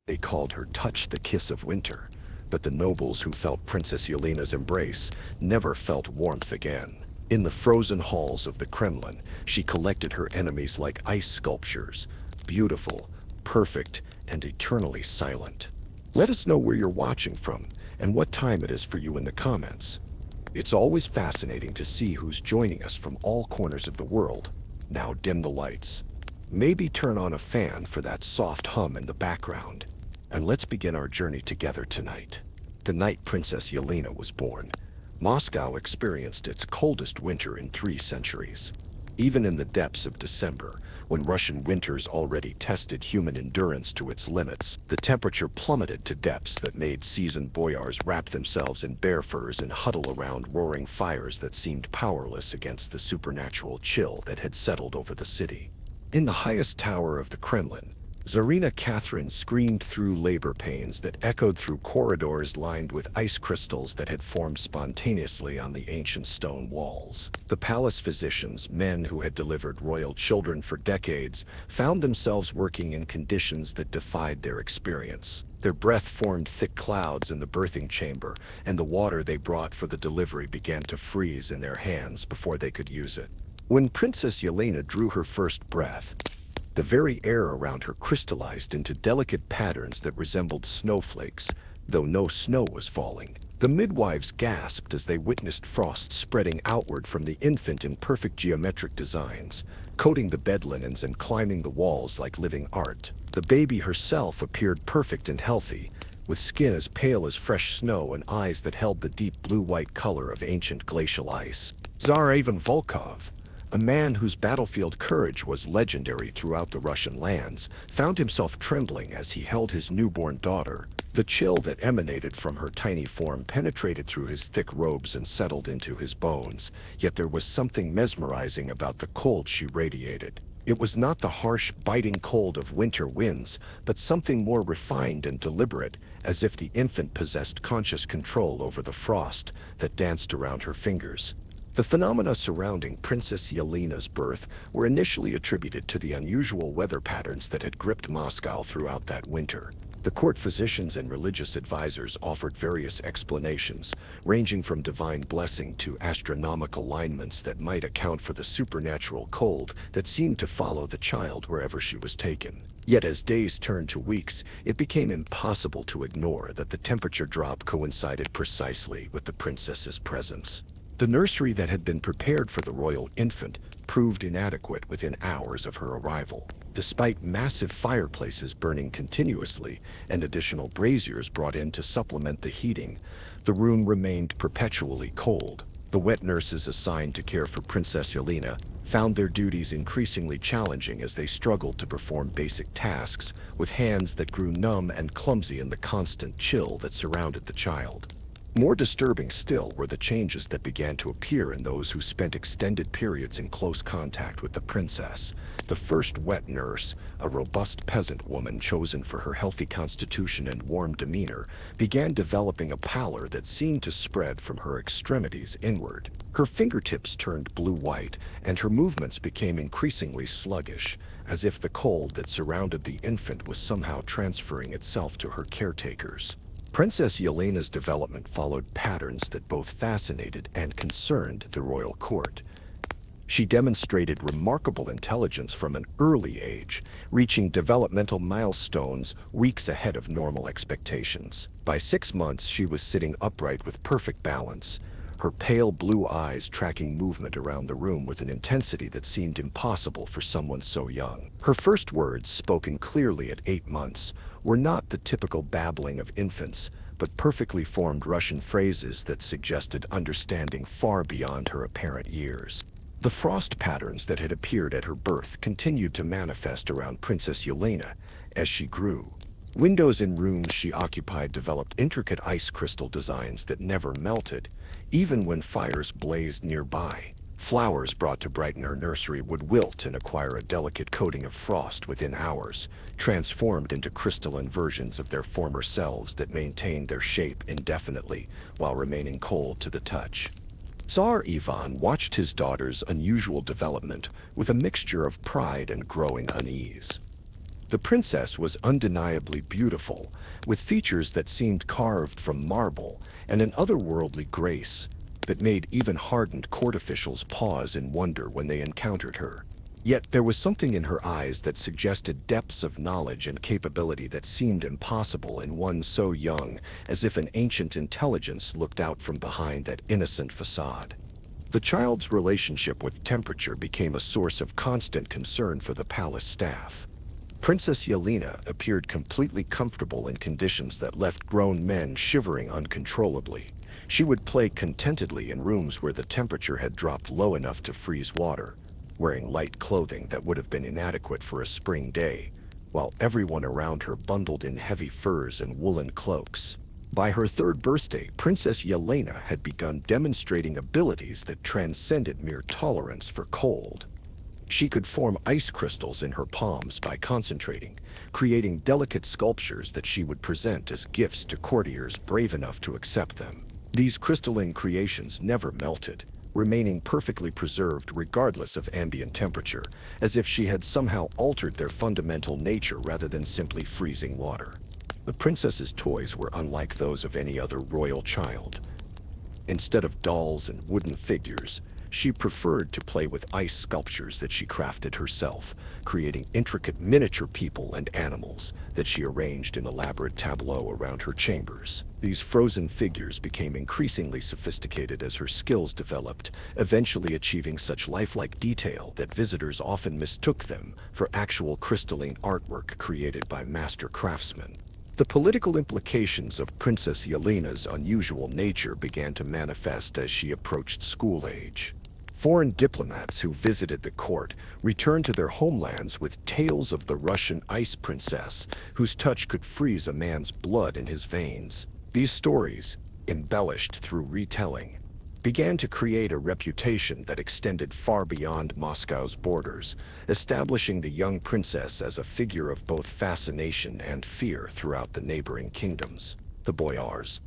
They called her Touch the Kiss of Winter, but the nobles who felt Princess Yelena's embrace never felt warmth again. In the frozen halls of the Kremlin, she collected her enemies like ice sculptures, beautiful, perfect, and eternally silent. Let us know where you're watching from and what time it is for you in the comments. It's always fascinating to see who's joining us from all corners of the world. Now dim the lights. Maybe turn on a fan for that soft hum in the background. And let's begin our journey together tonight. The night Princess Yelena was born, Moscow experienced its coldest winter in 3 centuries. Even in the depths of December, when Russian winters already tested human endurance to its limits, the temperature plummeted to depths that made seasoned boyars wrap themselves in bear furs and huddle around roaring fires that seemed powerless against the supernatural chill that had settled over the city. In the highest tower of the Kremlin, Tsarina Catherine screamed through labor pains that echoed through corridors lined with ice crystals that had formed spontaneously on the ancient stone walls. The palace physicians, men who had delivered royal children for decades, found themselves working in conditions that defied their experience. Their breath formed thick clouds in the birthing chamber, and the water they brought for the delivery began to freeze in their hands before they could use it. When Princess Yelena drew her first breath, the very air around her crystallized into delicate patterns that resembled snowflakes, though no snow was falling. The midwives gasped as they witnessed frost spreading outward from the infant in perfect geometric designs, coating the bed linens and climbing the walls like living art. The baby herself appeared perfect and healthy, with skin as pale as fresh snow and eyes that held the deep blue-white color of ancient glacial ice. Tsar Ivan Volkov, a man whose battlefield courage was legendary throughout the Russian lands, found himself trembling as he held his newborn daughter. The chill that emanated from her tiny form penetrated through his thick robes and settled into his bones, yet there was something mesmerizing about the cold she radiated. It was not the harsh, biting cold of winter winds, but something more refined and deliberate, as if the infant possessed conscious control over the frost that danced around her fingers. The phenomena surrounding Princess Yelena's birth were initially attributed to the unusual weather patterns that had gripped Moscow throughout that winter. The court physicians and religious advisors offered various explanations, ranging from divine blessing to astronomical alignments that might account for the supernatural cold that seemed to follow the child wherever she was taken. Yet as days turned to weeks, it became impossible to ignore that the temperature drop coincided precisely with the princess's presence. The nursery that had been prepared for the royal infant proved inadequate within hours of her arrival. Despite massive fireplaces burning continuously and additional braziers brought in to supplement the heating, the room remained perpetually cold. The wet nurses assigned to care for Princess Yelena found their duties increasingly challenging as they struggled to perform basic tasks with hands that grew numb and clumsy in the constant chill that surrounded the child. More disturbing still were the changes that began to appear in those who spent extended periods in close contact with the princess. The first wet nurse, a robust peasant woman chosen for her healthy constitution and warm demeanor, began developing a pallor that seemed to spread from her extremities inward. Her fingertips turned blue-white, and her movements became increasingly sluggish, as if the cold that surrounded the infant was somehow transferring itself to her caretakers. Princess Yelena's development followed patterns that both fascinated and concerned the royal court. She demonstrated remarkable intelligence from an early age, reaching developmental milestones weeks ahead of normal expectations. By 6 months, she was sitting upright with perfect balance, her pale blue eyes tracking movement around the room with an intensity that seemed impossible for someone so young. Her first words, spoken clearly at 8 months, were not the typical babbling of infants, but perfectly formed Russian phrases that suggested understanding far beyond her apparent years. The frost patterns that had appeared at her birth continued to manifest around Princess Yelena as she grew. Windows in rooms she occupied developed intricate ice crystal designs that never melted, even when fires blazed nearby. Flowers brought to brighten her nursery would wilt and acquire a delicate coating of frost within hours, transformed into crystalline versions of their former selves that maintained their shape indefinitely while remaining cold to the touch. Tsar Ivan watched his daughter's unusual development with a mixture of pride and growing unease. The princess was undeniably beautiful, with features that seemed carved from marble and an otherworldly grace that made even hardened court officials pause in wonder when they encountered her. Yet there was something in her eyes that suggested depths of knowledge and capability that seemed impossible in one so young, as if an ancient intelligence looked out from behind that innocent facade. The child's relationship with temperature became a source of constant concern for the palace staff. Princess Yelena appeared completely comfortable in conditions that left grown men shivering uncontrollably. She would play contentedly in rooms where the temperature had dropped low enough to freeze water, wearing light clothing that would have been inadequate for a spring day, while everyone around her bundled in heavy furs and woolen cloaks. By her third birthday, Princess Yelena had begun demonstrating abilities that transcended mere tolerance for cold. She could form ice crystals in her palms by concentrating, creating delicate sculptures that she would present as gifts to courtiers brave enough to accept them. These crystalline creations never melted, remaining perfectly preserved regardless of ambient temperature, as if she had somehow altered their fundamental nature rather than simply freezing water. The princess's toys were unlike those of any other royal child. Instead of dolls and wooden figures, she preferred to play with ice sculptures that she crafted herself, creating intricate miniature people and animals that she arranged in elaborate tableaux around her chambers. These frozen figures became increasingly sophisticated as her skills developed, eventually achieving such lifelike detail that visitors often mistook them for actual crystalline artwork created by master craftsmen. The political implications of Princess Yelena's unusual nature began to manifest as she approached school age. Foreign diplomats who visited the court returned to their homelands with tales of the Russian ice princess, whose touch could freeze a man's blood in his veins. These stories, embellished through retelling, began to create a reputation that extended far beyond Moscow's borders, establishing the young princess as a figure of both fascination and fear throughout the neighboring kingdoms. The boyars,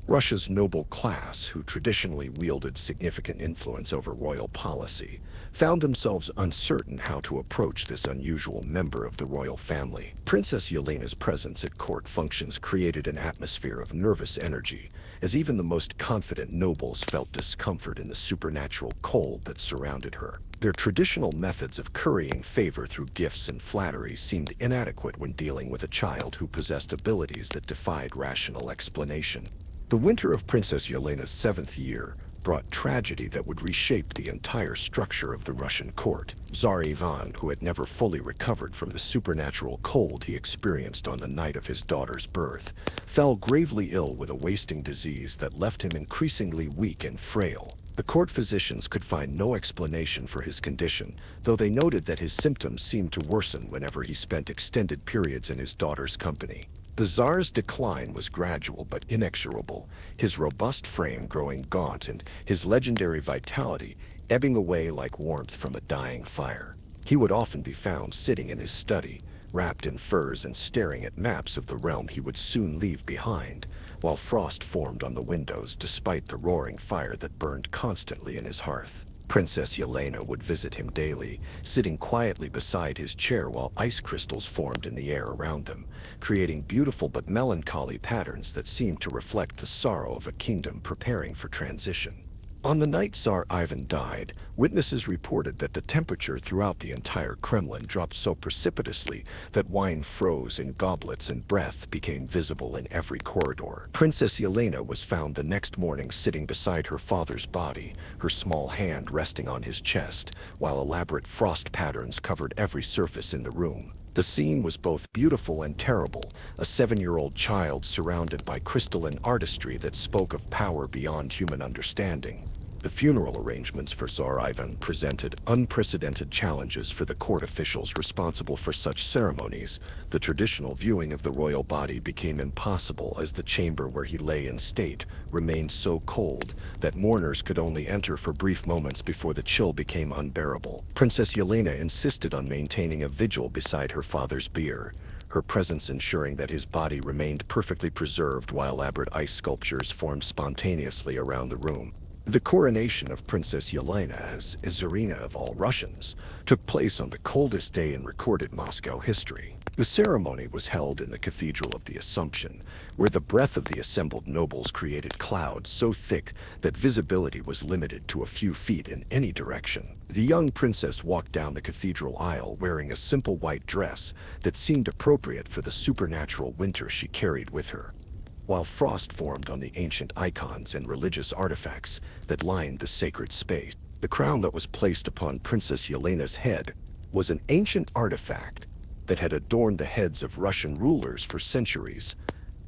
Russia's noble class, who traditionally wielded significant influence over royal policy, found themselves uncertain how to approach this unusual member of the royal family. Princess Yelena's presence at court functions created an atmosphere of nervous energy, as even the most confident nobles felt discomfort in the supernatural cold that surrounded her. Their traditional methods of currying favor through gifts and flattery seemed inadequate when dealing with a child who possessed abilities that defied rational explanation. The winter of Princess Yelena's 7th year brought tragedy that would reshape the entire structure of the Russian court. Tsar Ivan, who had never fully recovered from the supernatural cold he experienced on the night of his daughter's birth, fell gravely ill with a wasting disease that left him increasingly weak and frail. The court physicians could find no explanation for his condition, though they noted that his symptoms seemed to worsen whenever he spent extended periods in his daughter's company. The Tsar's decline was gradual but inexorable, his robust frame growing gaunt and his legendary vitality ebbing away like warmth from a dying fire. He would often be found sitting in his study, wrapped in furs and staring at maps of the realm he would soon leave behind, while frost formed on the windows despite the roaring fire that burned constantly in his hearth. Princess Yelena would visit him daily, sitting quietly beside his chair while ice crystals formed in the air around them, creating beautiful but melancholy patterns that seemed to reflect the sorrow of a kingdom preparing for transition. On the night Tsar Ivan died, witnesses reported that the temperature throughout the entire Kremlin dropped so precipitously that wine froze in goblets and breath became visible in every corridor. Princess Yelena was found the next morning sitting beside her father's body, her small hand resting on his chest, while elaborate frost patterns covered every surface in the room. The scene was both beautiful and terrible, a 7-year-old child surrounded by crystalline artistry that spoke of power beyond human understanding. The funeral arrangements for Tsar Ivan presented unprecedented challenges for the court officials responsible for such ceremonies. The traditional viewing of the royal body became impossible as the chamber where he lay in state remained so cold that mourners could only enter for brief moments before the chill became unbearable. Princess Yelena insisted on maintaining a vigil beside her father's bier, her presence ensuring that his body remained perfectly preserved while elaborate ice sculptures formed spontaneously around the room. The coronation of Princess Yelena as Tsarina of all Russians took place on the coldest day in recorded Moscow history. The ceremony was held in the Cathedral of the Assumption, where the breath of the assembled nobles created clouds so thick that visibility was limited to a few feet in any direction. The young princess walked down the cathedral aisle wearing a simple white dress that seemed appropriate for the supernatural winter she carried with her, while frost formed on the ancient icons and religious artifacts that lined the sacred space. The crown that was placed upon Princess Yelena's head was an ancient artifact that had adorned the heads of Russian rulers for centuries.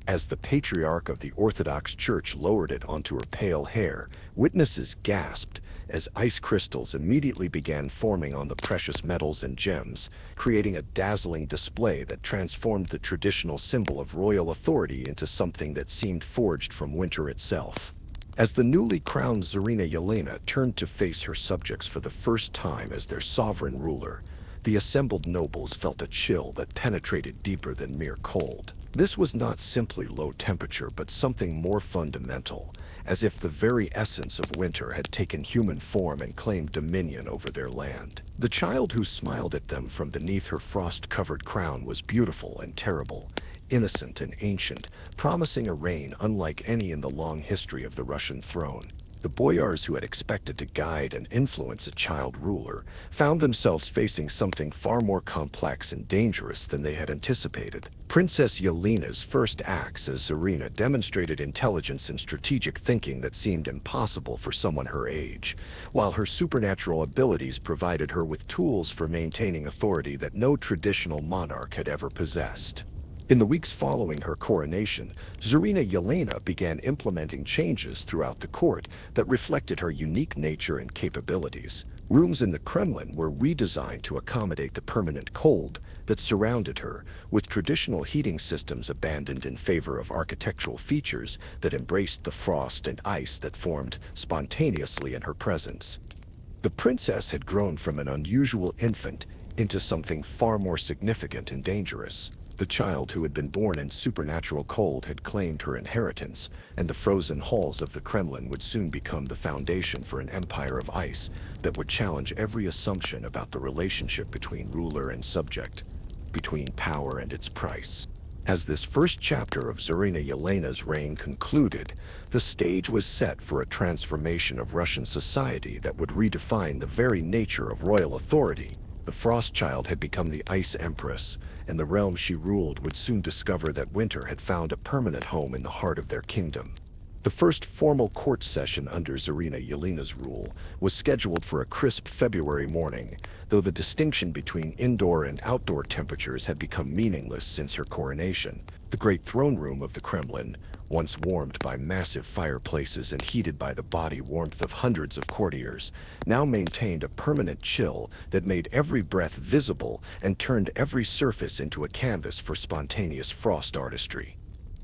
As the patriarch of the Orthodox Church lowered it onto her pale hair, witnesses gasped as ice crystals immediately began forming on the precious metals and gems, creating a dazzling display that transformed the traditional symbol of royal authority into something that seemed forged from winter itself. As the newly crowned Tsarina Yelena turned to face her subjects for the first time as their sovereign ruler, the assembled nobles felt a chill that penetrated deeper than mere cold. This was not simply low temperature, but something more fundamental, as if the very essence of winter had taken human form and claimed dominion over their land. The child who smiled at them from beneath her frost-covered crown was beautiful and terrible, innocent and ancient, promising a reign unlike any in the long history of the Russian throne. The boyars who had expected to guide and influence a child ruler found themselves facing something far more complex and dangerous than they had anticipated. Princess Yelena's first acts as Tsarina demonstrated intelligence and strategic thinking that seemed impossible for someone her age, while her supernatural abilities provided her with tools for maintaining authority that no traditional monarch had ever possessed. In the weeks following her coronation, Tsarina Yelena began implementing changes throughout the court that reflected her unique nature and capabilities. Rooms in the Kremlin were redesigned to accommodate the permanent cold that surrounded her, with traditional heating systems abandoned in favor of architectural features that embraced the frost and ice that formed spontaneously in her presence. The princess had grown from an unusual infant into something far more significant and dangerous. The child who had been born in supernatural cold had claimed her inheritance, and the frozen halls of the Kremlin would soon become the foundation for an empire of ice that would challenge every assumption about the relationship between ruler and subject, between power and its price. As this first chapter of Tsarina Yelena's reign concluded, the stage was set for a transformation of Russian society that would redefine the very nature of royal authority. The Frost Child had become the Ice Empress, and the realm she ruled would soon discover that winter had found a permanent home in the heart of their kingdom. The first formal court session under Tsarina Yelena's rule was scheduled for a crisp February morning, though the distinction between indoor and outdoor temperatures had become meaningless since her coronation. The great throne room of the Kremlin, once warmed by massive fireplaces and heated by the body warmth of hundreds of courtiers, now maintained a permanent chill that made every breath visible and turned every surface into a canvas for spontaneous frost artistry.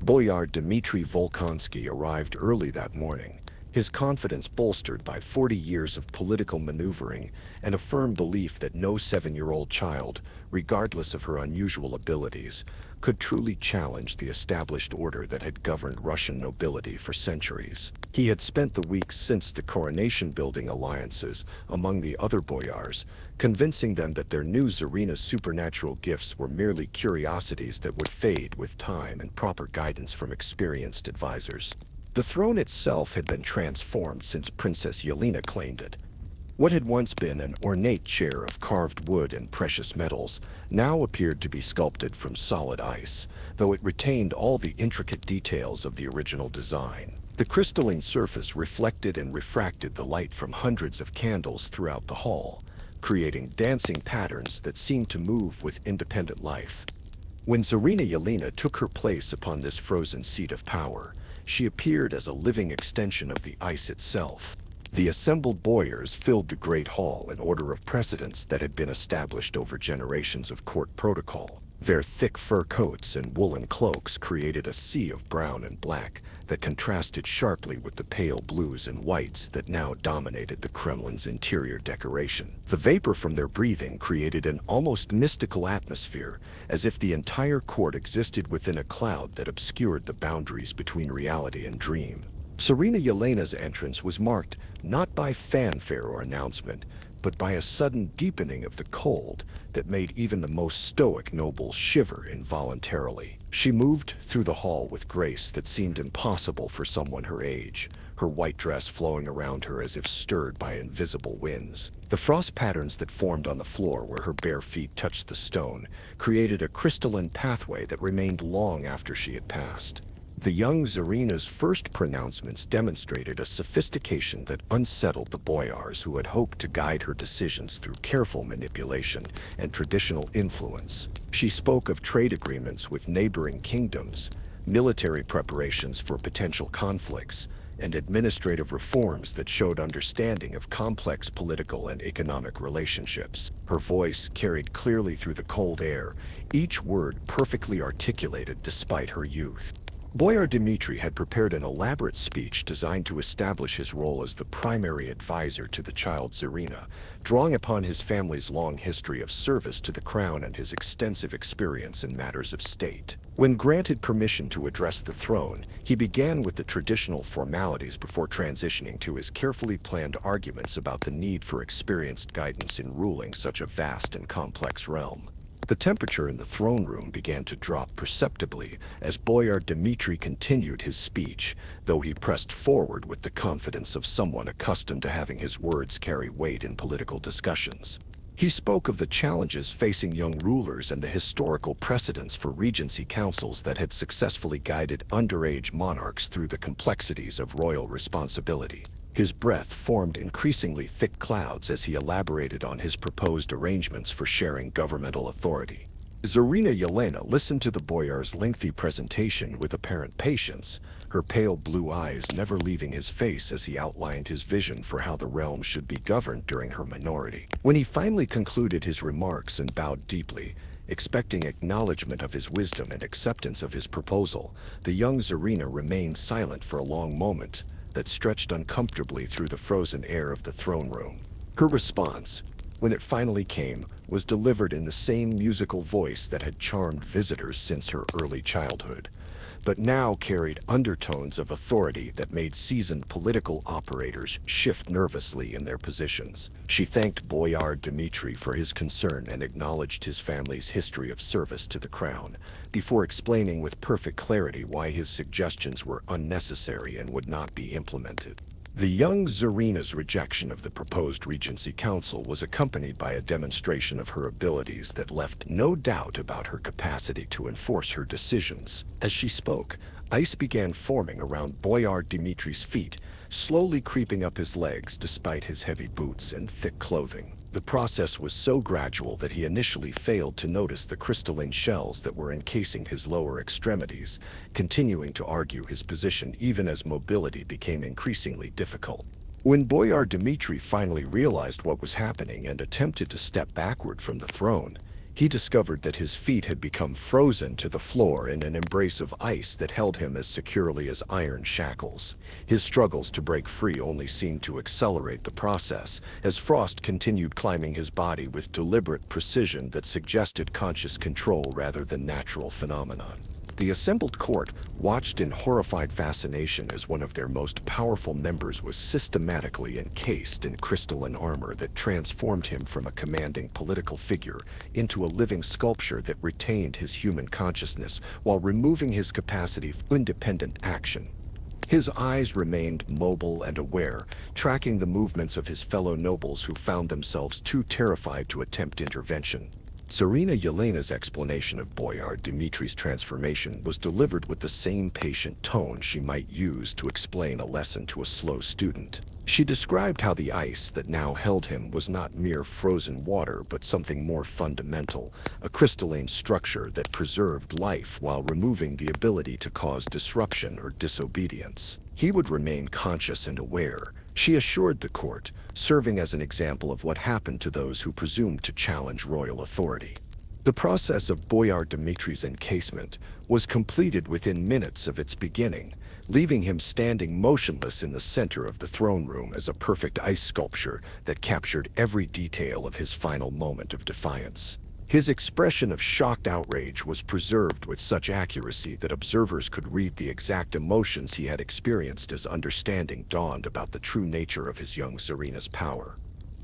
Boyar Dmitry Volkonsky arrived early that morning, his confidence bolstered by 40 years of political maneuvering and a firm belief that no 7-year-old child, regardless of her unusual abilities, could truly challenge the established order that had governed Russian nobility for centuries. He had spent the weeks since the coronation building alliances among the other boyars, convincing them that their new Tsarina's supernatural gifts were merely curiosities that would fade with time and proper guidance from experienced advisors. The throne itself had been transformed since Princess Yelena claimed it. What had once been an ornate chair of carved wood and precious metals now appeared to be sculpted from solid ice, though it retained all the intricate details of the original design. The crystalline surface reflected and refracted the light from hundreds of candles throughout the hall, creating dancing patterns that seemed to move with independent life. When Tsarina Yelena took her place upon this frozen seat of power, she appeared as a living extension of the ice itself. The assembled boyars filled the great hall in order of precedence that had been established over generations of court protocol. Their thick fur coats and woolen cloaks created a sea of brown and black that contrasted sharply with the pale blues and whites that now dominated the Kremlin's interior decoration. The vapor from their breathing created an almost mystical atmosphere, as if the entire court existed within a cloud that obscured the boundaries between reality and dream. Tsarina Yelena's entrance was marked not by fanfare or announcement, but by a sudden deepening of the cold that made even the most stoic nobles shiver involuntarily. She moved through the hall with grace that seemed impossible for someone her age, her white dress flowing around her as if stirred by invisible winds. The frost patterns that formed on the floor where her bare feet touched the stone created a crystalline pathway that remained long after she had passed. The young Tsarina's first pronouncements demonstrated a sophistication that unsettled the boyars who had hoped to guide her decisions through careful manipulation and traditional influence. She spoke of trade agreements with neighboring kingdoms, military preparations for potential conflicts, and administrative reforms that showed understanding of complex political and economic relationships. Her voice carried clearly through the cold air, each word perfectly articulated despite her youth. Boyar Dmitri had prepared an elaborate speech designed to establish his role as the primary advisor to the child Tsarina, drawing upon his family's long history of service to the crown and his extensive experience in matters of state. When granted permission to address the throne, he began with the traditional formalities before transitioning to his carefully planned arguments about the need for experienced guidance in ruling such a vast and complex realm. The temperature in the throne room began to drop perceptibly as Boyar Dmitri continued his speech, though he pressed forward with the confidence of someone accustomed to having his words carry weight in political discussions. He spoke of the challenges facing young rulers and the historical precedents for regency councils that had successfully guided underage monarchs through the complexities of royal responsibility. His breath formed increasingly thick clouds as he elaborated on his proposed arrangements for sharing governmental authority. Tsarina Yelena listened to the boyar's lengthy presentation with apparent patience, her pale blue eyes never leaving his face as he outlined his vision for how the realm should be governed during her minority. When he finally concluded his remarks and bowed deeply, expecting acknowledgement of his wisdom and acceptance of his proposal, the young Tsarina remained silent for a long moment that stretched uncomfortably through the frozen air of the throne room. Her response, when it finally came, was delivered in the same musical voice that had charmed visitors since her early childhood, but now carried undertones of authority that made seasoned political operators shift nervously in their positions. She thanked Boyar Dmitri for his concern and acknowledged his family's history of service to the crown, before explaining with perfect clarity why his suggestions were unnecessary and would not be implemented. The young Tsarina's rejection of the proposed Regency Council was accompanied by a demonstration of her abilities that left no doubt about her capacity to enforce her decisions. As she spoke, ice began forming around Boyar Dmitri's feet, slowly creeping up his legs despite his heavy boots and thick clothing. The process was so gradual that he initially failed to notice the crystalline shells that were encasing his lower extremities, continuing to argue his position even as mobility became increasingly difficult. When Boyar Dmitri finally realized what was happening and attempted to step backward from the throne, he discovered that his feet had become frozen to the floor in an embrace of ice that held him as securely as iron shackles. His struggles to break free only seemed to accelerate the process, as frost continued climbing his body with deliberate precision that suggested conscious control rather than natural phenomenon. The assembled court watched in horrified fascination as one of their most powerful members was systematically encased in crystalline armor that transformed him from a commanding political figure into a living sculpture that retained his human consciousness while removing his capacity for independent action. His eyes remained mobile and aware, tracking the movements of his fellow nobles who found themselves too terrified to attempt intervention. Tsarina Yelena's explanation of Boyar Dmitri's transformation was delivered with the same patient tone she might use to explain a lesson to a slow student. She described how the ice that now held him was not mere frozen water but something more fundamental, a crystalline structure that preserved life while removing the ability to cause disruption or disobedience. He would remain conscious and aware, she assured the court, serving as an example of what happened to those who presumed to challenge royal authority. The process of Boyar Dmitri's encasement was completed within minutes of its beginning, leaving him standing motionless in the center of the throne room as a perfect ice sculpture that captured every detail of his final moment of defiance. His expression of shocked outrage was preserved with such accuracy that observers could read the exact emotions he had experienced as understanding dawned about the true nature of his young Tsarina's power.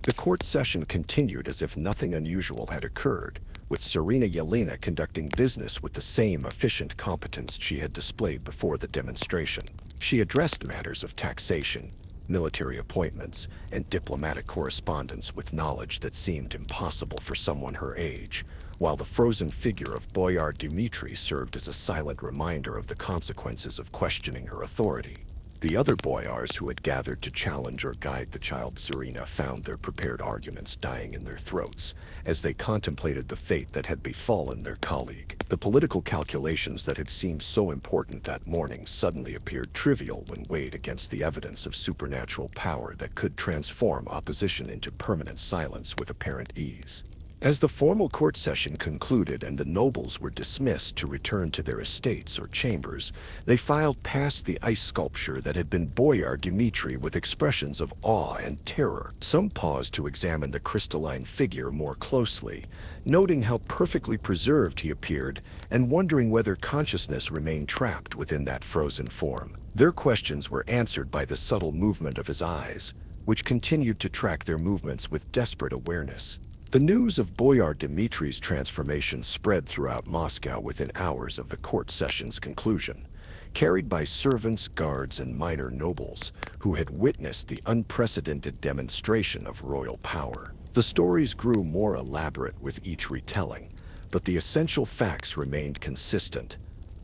The court session continued as if nothing unusual had occurred, with Tsarina Yelena conducting business with the same efficient competence she had displayed before the demonstration. She addressed matters of taxation, military appointments, and diplomatic correspondence with knowledge that seemed impossible for someone her age, while the frozen figure of Boyar Dmitri served as a silent reminder of the consequences of questioning her authority. The other boyars who had gathered to challenge or guide the child Tsarina found their prepared arguments dying in their throats as they contemplated the fate that had befallen their colleague. The political calculations that had seemed so important that morning suddenly appeared trivial when weighed against the evidence of supernatural power that could transform opposition into permanent silence with apparent ease. As the formal court session concluded and the nobles were dismissed to return to their estates or chambers, they filed past the ice sculpture that had been Boyar Dmitri with expressions of awe and terror. Some paused to examine the crystalline figure more closely, noting how perfectly preserved he appeared and wondering whether consciousness remained trapped within that frozen form. Their questions were answered by the subtle movement of his eyes, which continued to track their movements with desperate awareness. The news of Boyar Dmitri's transformation spread throughout Moscow within hours of the court session's conclusion, carried by servants, guards, and minor nobles who had witnessed the unprecedented demonstration of royal power. The stories grew more elaborate with each retelling, but the essential facts remained consistent.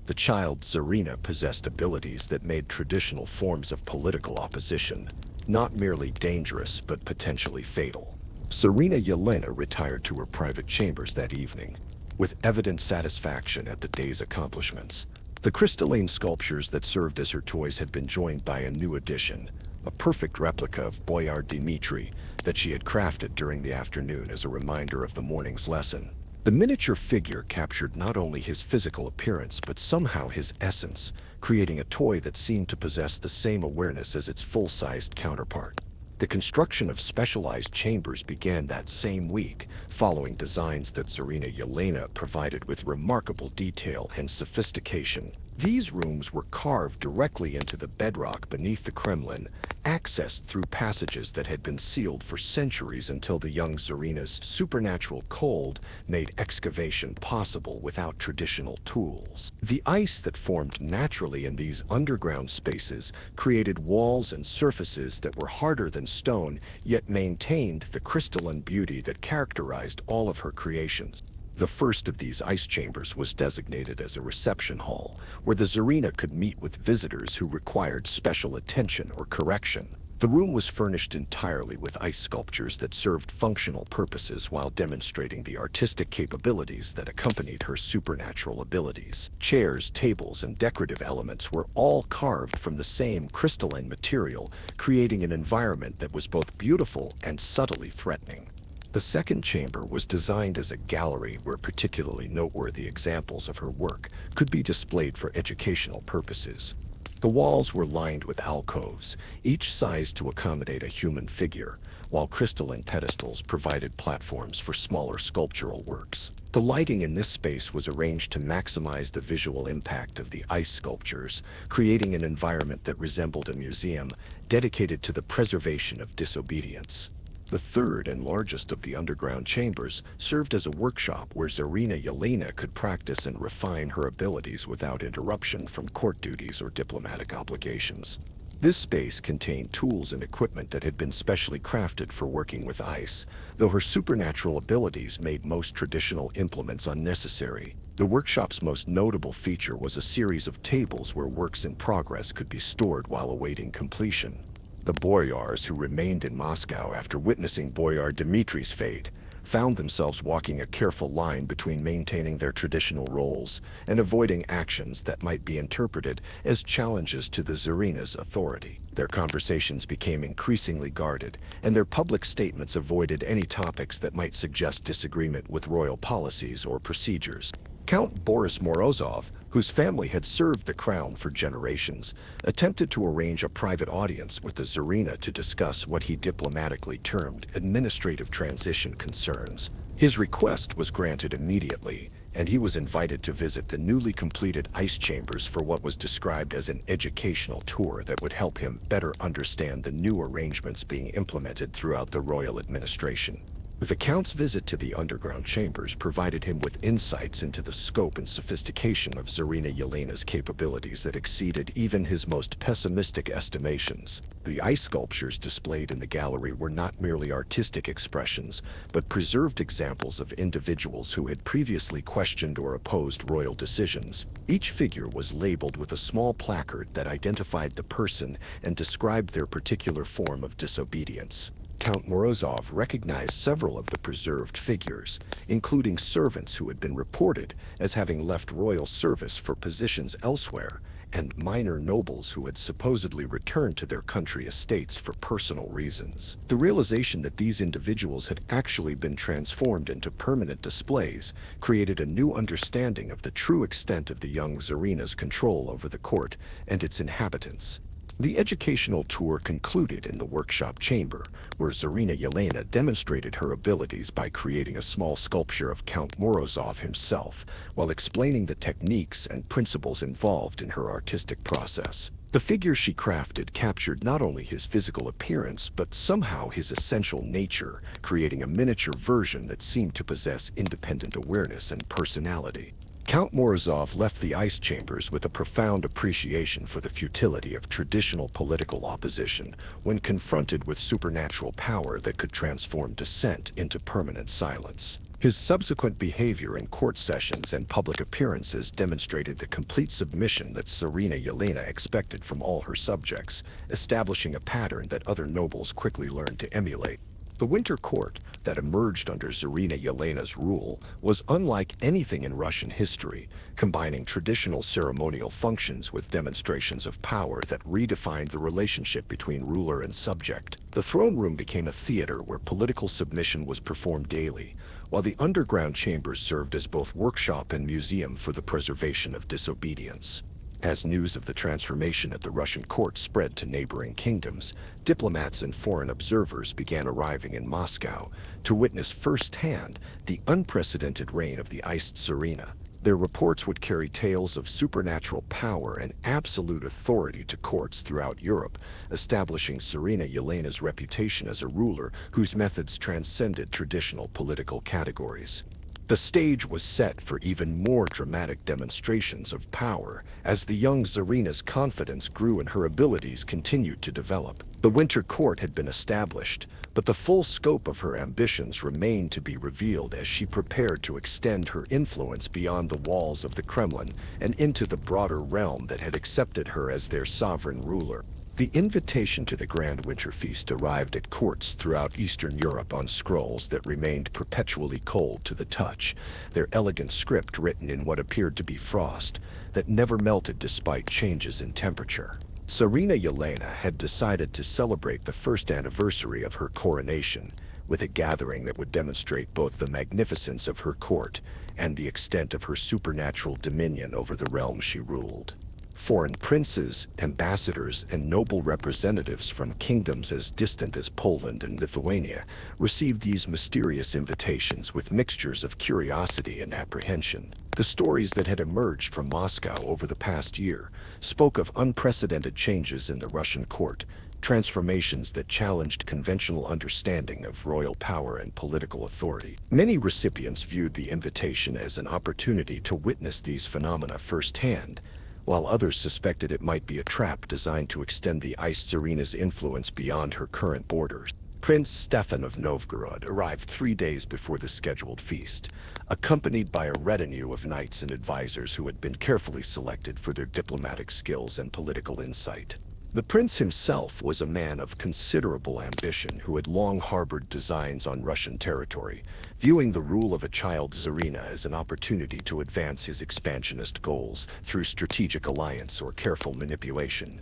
The child Tsarina possessed abilities that made traditional forms of political opposition not merely dangerous but potentially fatal. Tsarina Yelena retired to her private chambers that evening, with evident satisfaction at the day's accomplishments. The crystalline sculptures that served as her toys had been joined by a new addition, a perfect replica of Boyar Dmitri that she had crafted during the afternoon as a reminder of the morning's lesson. The miniature figure captured not only his physical appearance but somehow his essence, creating a toy that seemed to possess the same awareness as its full-sized counterpart. The construction of specialized chambers began that same week, following designs that Tsarina Yelena provided with remarkable detail and sophistication. These rooms were carved directly into the bedrock beneath the Kremlin, accessed through passages that had been sealed for centuries until the young Tsarina's supernatural cold made excavation possible without traditional tools. The ice that formed naturally in these underground spaces created walls and surfaces that were harder than stone, yet maintained the crystalline beauty that characterized all of her creations. The first of these ice chambers was designated as a reception hall, where the Tsarina could meet with visitors who required special attention or correction. The room was furnished entirely with ice sculptures that served functional purposes while demonstrating the artistic capabilities that accompanied her supernatural abilities. Chairs, tables, and decorative elements were all carved from the same crystalline material, creating an environment that was both beautiful and subtly threatening. The second chamber was designed as a gallery where particularly noteworthy examples of her work could be displayed for educational purposes. The walls were lined with alcoves, each sized to accommodate a human figure, while crystalline pedestals provided platforms for smaller sculptural works. The lighting in this space was arranged to maximize the visual impact of the ice sculptures, creating an environment that resembled a museum dedicated to the preservation of disobedience. The third and largest of the underground chambers served as a workshop where Tsarina Yelena could practice and refine her abilities without interruption from court duties or diplomatic obligations. This space contained tools and equipment that had been specially crafted for working with ice, though her supernatural abilities made most traditional implements unnecessary. The workshop's most notable feature was a series of tables where works in progress could be stored while awaiting completion. The boyars who remained in Moscow after witnessing Boyar Dmitri's fate found themselves walking a careful line between maintaining their traditional roles and avoiding actions that might be interpreted as challenges to the Tsarina's authority. Their conversations became increasingly guarded, and their public statements avoided any topics that might suggest disagreement with royal policies or procedures. Count Boris Morozov, whose family had served the crown for generations, attempted to arrange a private audience with the Tsarina to discuss what he diplomatically termed administrative transition concerns. His request was granted immediately, and he was invited to visit the newly completed ice chambers for what was described as an educational tour that would help him better understand the new arrangements being implemented throughout the royal administration. The Count's visit to the underground chambers provided him with insights into the scope and sophistication of Tsarina Yelena's capabilities that exceeded even his most pessimistic estimations. The ice sculptures displayed in the gallery were not merely artistic expressions, but preserved examples of individuals who had previously questioned or opposed royal decisions. Each figure was labeled with a small placard that identified the person and described their particular form of disobedience. Count Morozov recognized several of the preserved figures, including servants who had been reported as having left royal service for positions elsewhere, and minor nobles who had supposedly returned to their country estates for personal reasons. The realization that these individuals had actually been transformed into permanent displays created a new understanding of the true extent of the young Tsarina's control over the court and its inhabitants. The educational tour concluded in the workshop chamber, where Tsarina Yelena demonstrated her abilities by creating a small sculpture of Count Morozov himself, while explaining the techniques and principles involved in her artistic process. The figure she crafted captured not only his physical appearance, but somehow his essential nature, creating a miniature version that seemed to possess independent awareness and personality. Count Morozov left the ice chambers with a profound appreciation for the futility of traditional political opposition when confronted with supernatural power that could transform dissent into permanent silence. His subsequent behavior in court sessions and public appearances demonstrated the complete submission that Tsarina Yelena expected from all her subjects, establishing a pattern that other nobles quickly learned to emulate. The winter court that emerged under Tsarina Yelena's rule was unlike anything in Russian history, combining traditional ceremonial functions with demonstrations of power that redefined the relationship between ruler and subject. The throne room became a theater where political submission was performed daily, while the underground chambers served as both workshop and museum for the preservation of disobedience. As news of the transformation at the Russian court spread to neighboring kingdoms, diplomats and foreign observers began arriving in Moscow to witness firsthand the unprecedented reign of the iced Tsarina. Their reports would carry tales of supernatural power and absolute authority to courts throughout Europe, establishing Tsarina Yelena's reputation as a ruler whose methods transcended traditional political categories. The stage was set for even more dramatic demonstrations of power as the young Tsarina's confidence grew and her abilities continued to develop. The winter court had been established, but the full scope of her ambitions remained to be revealed as she prepared to extend her influence beyond the walls of the Kremlin and into the broader realm that had accepted her as their sovereign ruler. The invitation to the Grand Winter Feast arrived at courts throughout Eastern Europe on scrolls that remained perpetually cold to the touch, their elegant script written in what appeared to be frost that never melted despite changes in temperature. Tsarina Yelena had decided to celebrate the first anniversary of her coronation with a gathering that would demonstrate both the magnificence of her court and the extent of her supernatural dominion over the realm she ruled. Foreign princes, ambassadors, and noble representatives from kingdoms as distant as Poland and Lithuania received these mysterious invitations with mixtures of curiosity and apprehension. The stories that had emerged from Moscow over the past year spoke of unprecedented changes in the Russian court, transformations that challenged conventional understanding of royal power and political authority. Many recipients viewed the invitation as an opportunity to witness these phenomena firsthand, while others suspected it might be a trap designed to extend the iced Tsarina's influence beyond her current borders. Prince Stefan of Novgorod arrived 3 days before the scheduled feast, accompanied by a retinue of knights and advisors who had been carefully selected for their diplomatic skills and political insight. The prince himself was a man of considerable ambition who had long harbored designs on Russian territory, viewing the rule of a child Tsarina as an opportunity to advance his expansionist goals through strategic alliance or careful manipulation.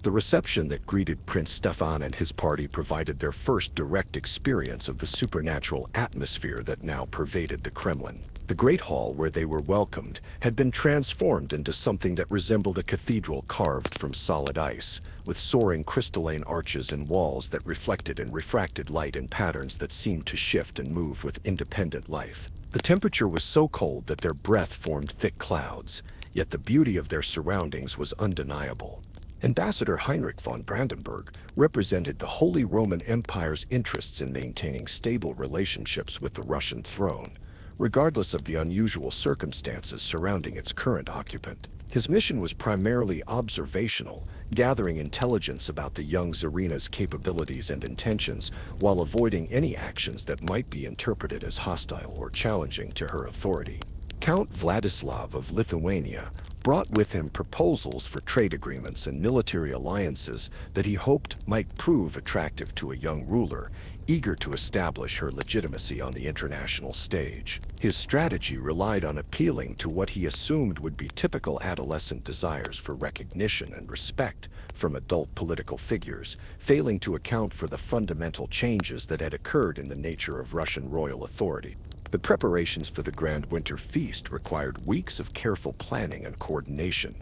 The reception that greeted Prince Stefan and his party provided their first direct experience of the supernatural atmosphere that now pervaded the Kremlin. The great hall where they were welcomed had been transformed into something that resembled a cathedral carved from solid ice, with soaring crystalline arches and walls that reflected and refracted light in patterns that seemed to shift and move with independent life. The temperature was so cold that their breath formed thick clouds, yet the beauty of their surroundings was undeniable. Ambassador Heinrich von Brandenburg represented the Holy Roman Empire's interests in maintaining stable relationships with the Russian throne, regardless of the unusual circumstances surrounding its current occupant. His mission was primarily observational, gathering intelligence about the young Tsarina's capabilities and intentions while avoiding any actions that might be interpreted as hostile or challenging to her authority. Count Vladislav of Lithuania brought with him proposals for trade agreements and military alliances that he hoped might prove attractive to a young ruler eager to establish her legitimacy on the international stage. His strategy relied on appealing to what he assumed would be typical adolescent desires for recognition and respect from adult political figures, failing to account for the fundamental changes that had occurred in the nature of Russian royal authority. The preparations for the Grand Winter Feast required weeks of careful planning and coordination,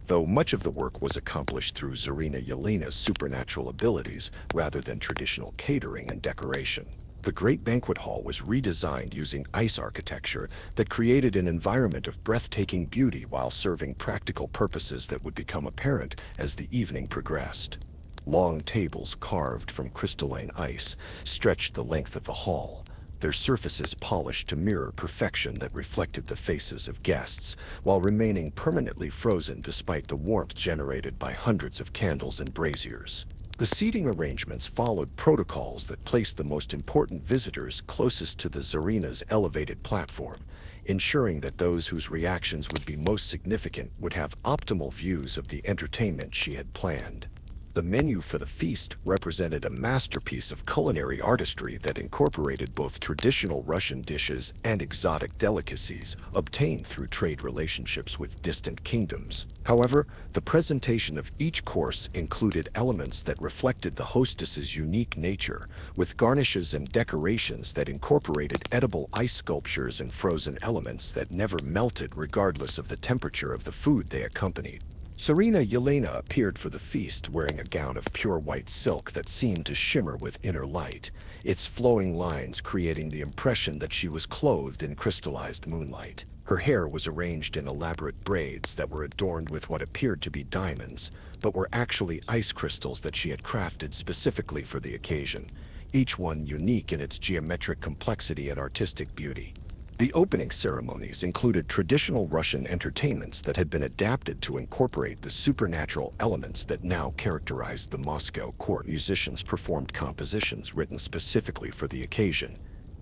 though much of the work was accomplished through Tsarina Yelena's supernatural abilities rather than traditional catering and decoration. The great banquet hall was redesigned using ice architecture that created an environment of breathtaking beauty while serving practical purposes that would become apparent as the evening progressed. Long tables carved from crystalline ice stretched the length of the hall, their surfaces polished to mirror perfection that reflected the faces of guests, while remaining permanently frozen despite the warmth generated by hundreds of candles and braziers. The seating arrangements followed protocols that placed the most important visitors closest to the Tsarina's elevated platform, ensuring that those whose reactions would be most significant would have optimal views of the entertainment she had planned. The menu for the feast represented a masterpiece of culinary artistry that incorporated both traditional Russian dishes and exotic delicacies obtained through trade relationships with distant kingdoms. However, the presentation of each course included elements that reflected the hostess's unique nature, with garnishes and decorations that incorporated edible ice sculptures and frozen elements that never melted regardless of the temperature of the food they accompanied. Tsarina Yelena appeared for the feast wearing a gown of pure white silk that seemed to shimmer with inner light, its flowing lines creating the impression that she was clothed in crystallized moonlight. Her hair was arranged in elaborate braids that were adorned with what appeared to be diamonds, but were actually ice crystals that she had crafted specifically for the occasion, each one unique in its geometric complexity and artistic beauty. The opening ceremonies included traditional Russian entertainments that had been adapted to incorporate the supernatural elements that now characterized the Moscow court. Musicians performed compositions written specifically for the occasion,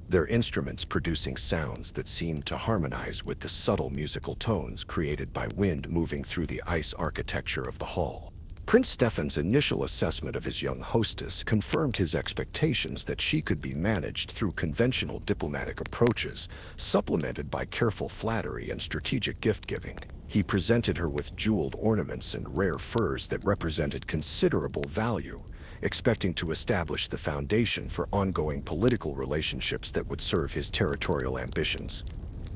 their instruments producing sounds that seemed to harmonize with the subtle musical tones created by wind moving through the ice architecture of the hall. Prince Stefan's initial assessment of his young hostess confirmed his expectations that she could be managed through conventional diplomatic approaches, supplemented by careful flattery and strategic gift-giving. He presented her with jeweled ornaments and rare furs that represented considerable value, expecting to establish the foundation for ongoing political relationships that would serve his territorial ambitions.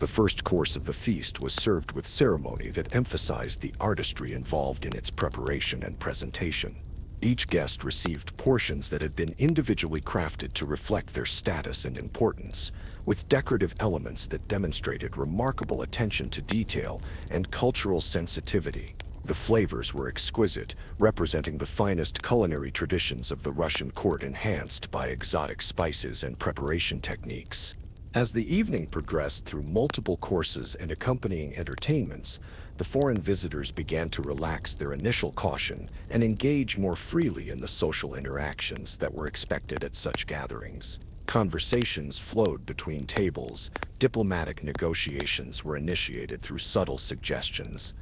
The first course of the feast was served with ceremony that emphasized the artistry involved in its preparation and presentation. Each guest received portions that had been individually crafted to reflect their status and importance, with decorative elements that demonstrated remarkable attention to detail and cultural sensitivity. The flavors were exquisite, representing the finest culinary traditions of the Russian court enhanced by exotic spices and preparation techniques. As the evening progressed through multiple courses and accompanying entertainments, the foreign visitors began to relax their initial caution and engage more freely in the social interactions that were expected at such gatherings. Conversations flowed between tables, diplomatic negotiations were initiated through subtle suggestions,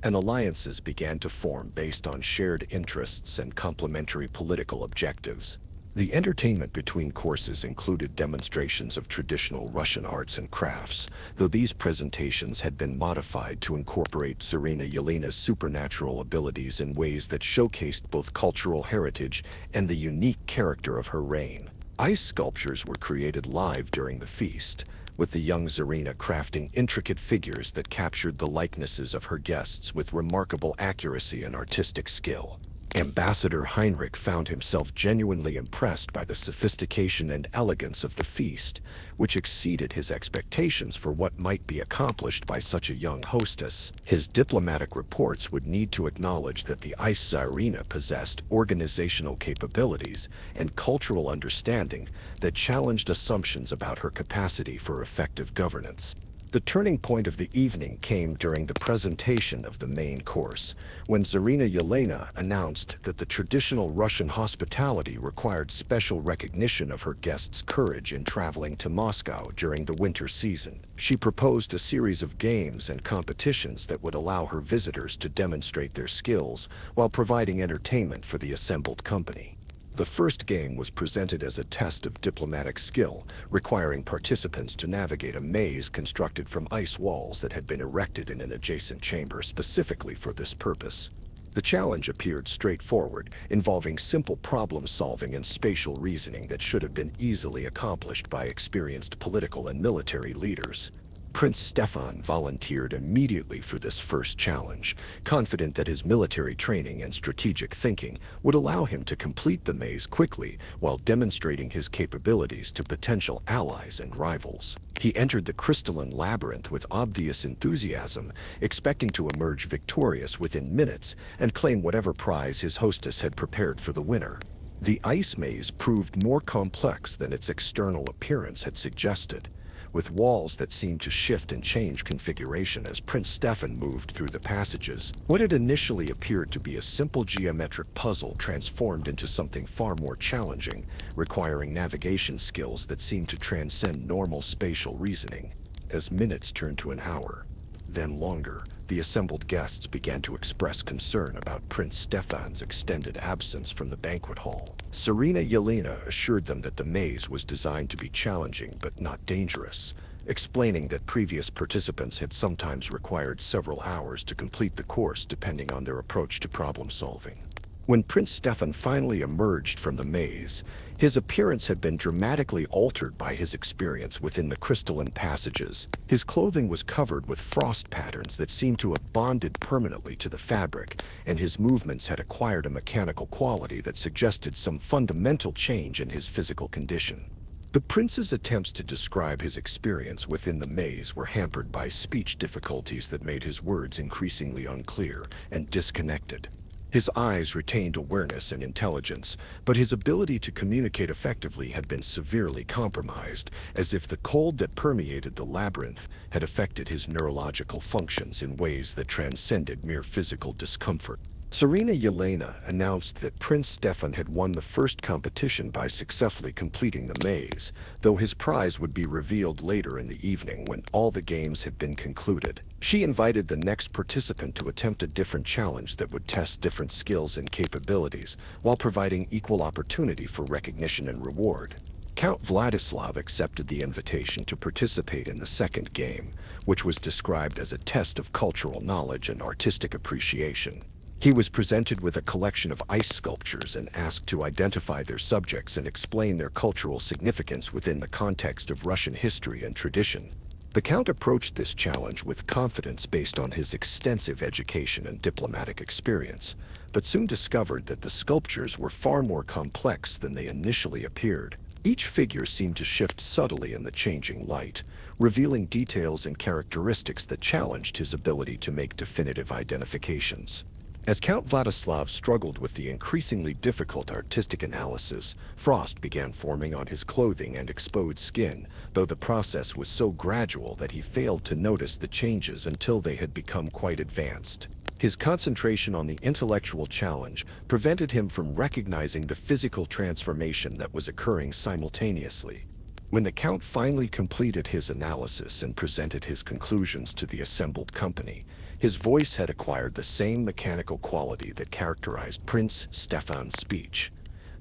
and alliances began to form based on shared interests and complementary political objectives. The entertainment between courses included demonstrations of traditional Russian arts and crafts, though these presentations had been modified to incorporate Tsarina Yelena's supernatural abilities in ways that showcased both cultural heritage and the unique character of her reign. Ice sculptures were created live during the feast, with the young Tsarina crafting intricate figures that captured the likenesses of her guests with remarkable accuracy and artistic skill. Ambassador Heinrich found himself genuinely impressed by the sophistication and elegance of the feast, which exceeded his expectations for what might be accomplished by such a young hostess. His diplomatic reports would need to acknowledge that the Ice Tsarina possessed organizational capabilities and cultural understanding that challenged assumptions about her capacity for effective governance. The turning point of the evening came during the presentation of the main course, when Tsarina Yelena announced that the traditional Russian hospitality required special recognition of her guests' courage in traveling to Moscow during the winter season. She proposed a series of games and competitions that would allow her visitors to demonstrate their skills while providing entertainment for the assembled company. The first game was presented as a test of diplomatic skill, requiring participants to navigate a maze constructed from ice walls that had been erected in an adjacent chamber specifically for this purpose. The challenge appeared straightforward, involving simple problem-solving and spatial reasoning that should have been easily accomplished by experienced political and military leaders. Prince Stefan volunteered immediately for this first challenge, confident that his military training and strategic thinking would allow him to complete the maze quickly while demonstrating his capabilities to potential allies and rivals. He entered the crystalline labyrinth with obvious enthusiasm, expecting to emerge victorious within minutes and claim whatever prize his hostess had prepared for the winner. The ice maze proved more complex than its external appearance had suggested, with walls that seemed to shift and change configuration as Prince Stefan moved through the passages. What had initially appeared to be a simple geometric puzzle transformed into something far more challenging, requiring navigation skills that seemed to transcend normal spatial reasoning. As minutes turned to an hour, then longer, the assembled guests began to express concern about Prince Stefan's extended absence from the banquet hall. Tsarina Yelena assured them that the maze was designed to be challenging but not dangerous, explaining that previous participants had sometimes required several hours to complete the course depending on their approach to problem solving. When Prince Stefan finally emerged from the maze, his appearance had been dramatically altered by his experience within the crystalline passages. His clothing was covered with frost patterns that seemed to have bonded permanently to the fabric, and his movements had acquired a mechanical quality that suggested some fundamental change in his physical condition. The prince's attempts to describe his experience within the maze were hampered by speech difficulties that made his words increasingly unclear and disconnected. His eyes retained awareness and intelligence, but his ability to communicate effectively had been severely compromised, as if the cold that permeated the labyrinth had affected his neurological functions in ways that transcended mere physical discomfort. Tsarina Yelena announced that Prince Stefan had won the first competition by successfully completing the maze, though his prize would be revealed later in the evening when all the games had been concluded. She invited the next participant to attempt a different challenge that would test different skills and capabilities, while providing equal opportunity for recognition and reward. Count Vladislav accepted the invitation to participate in the second game, which was described as a test of cultural knowledge and artistic appreciation. He was presented with a collection of ice sculptures and asked to identify their subjects and explain their cultural significance within the context of Russian history and tradition. The Count approached this challenge with confidence based on his extensive education and diplomatic experience, but soon discovered that the sculptures were far more complex than they initially appeared. Each figure seemed to shift subtly in the changing light, revealing details and characteristics that challenged his ability to make definitive identifications. As Count Vladislav struggled with the increasingly difficult artistic analysis, frost began forming on his clothing and exposed skin, though the process was so gradual that he failed to notice the changes until they had become quite advanced. His concentration on the intellectual challenge prevented him from recognizing the physical transformation that was occurring simultaneously. When the Count finally completed his analysis and presented his conclusions to the assembled company, his voice had acquired the same mechanical quality that characterized Prince Stefan's speech,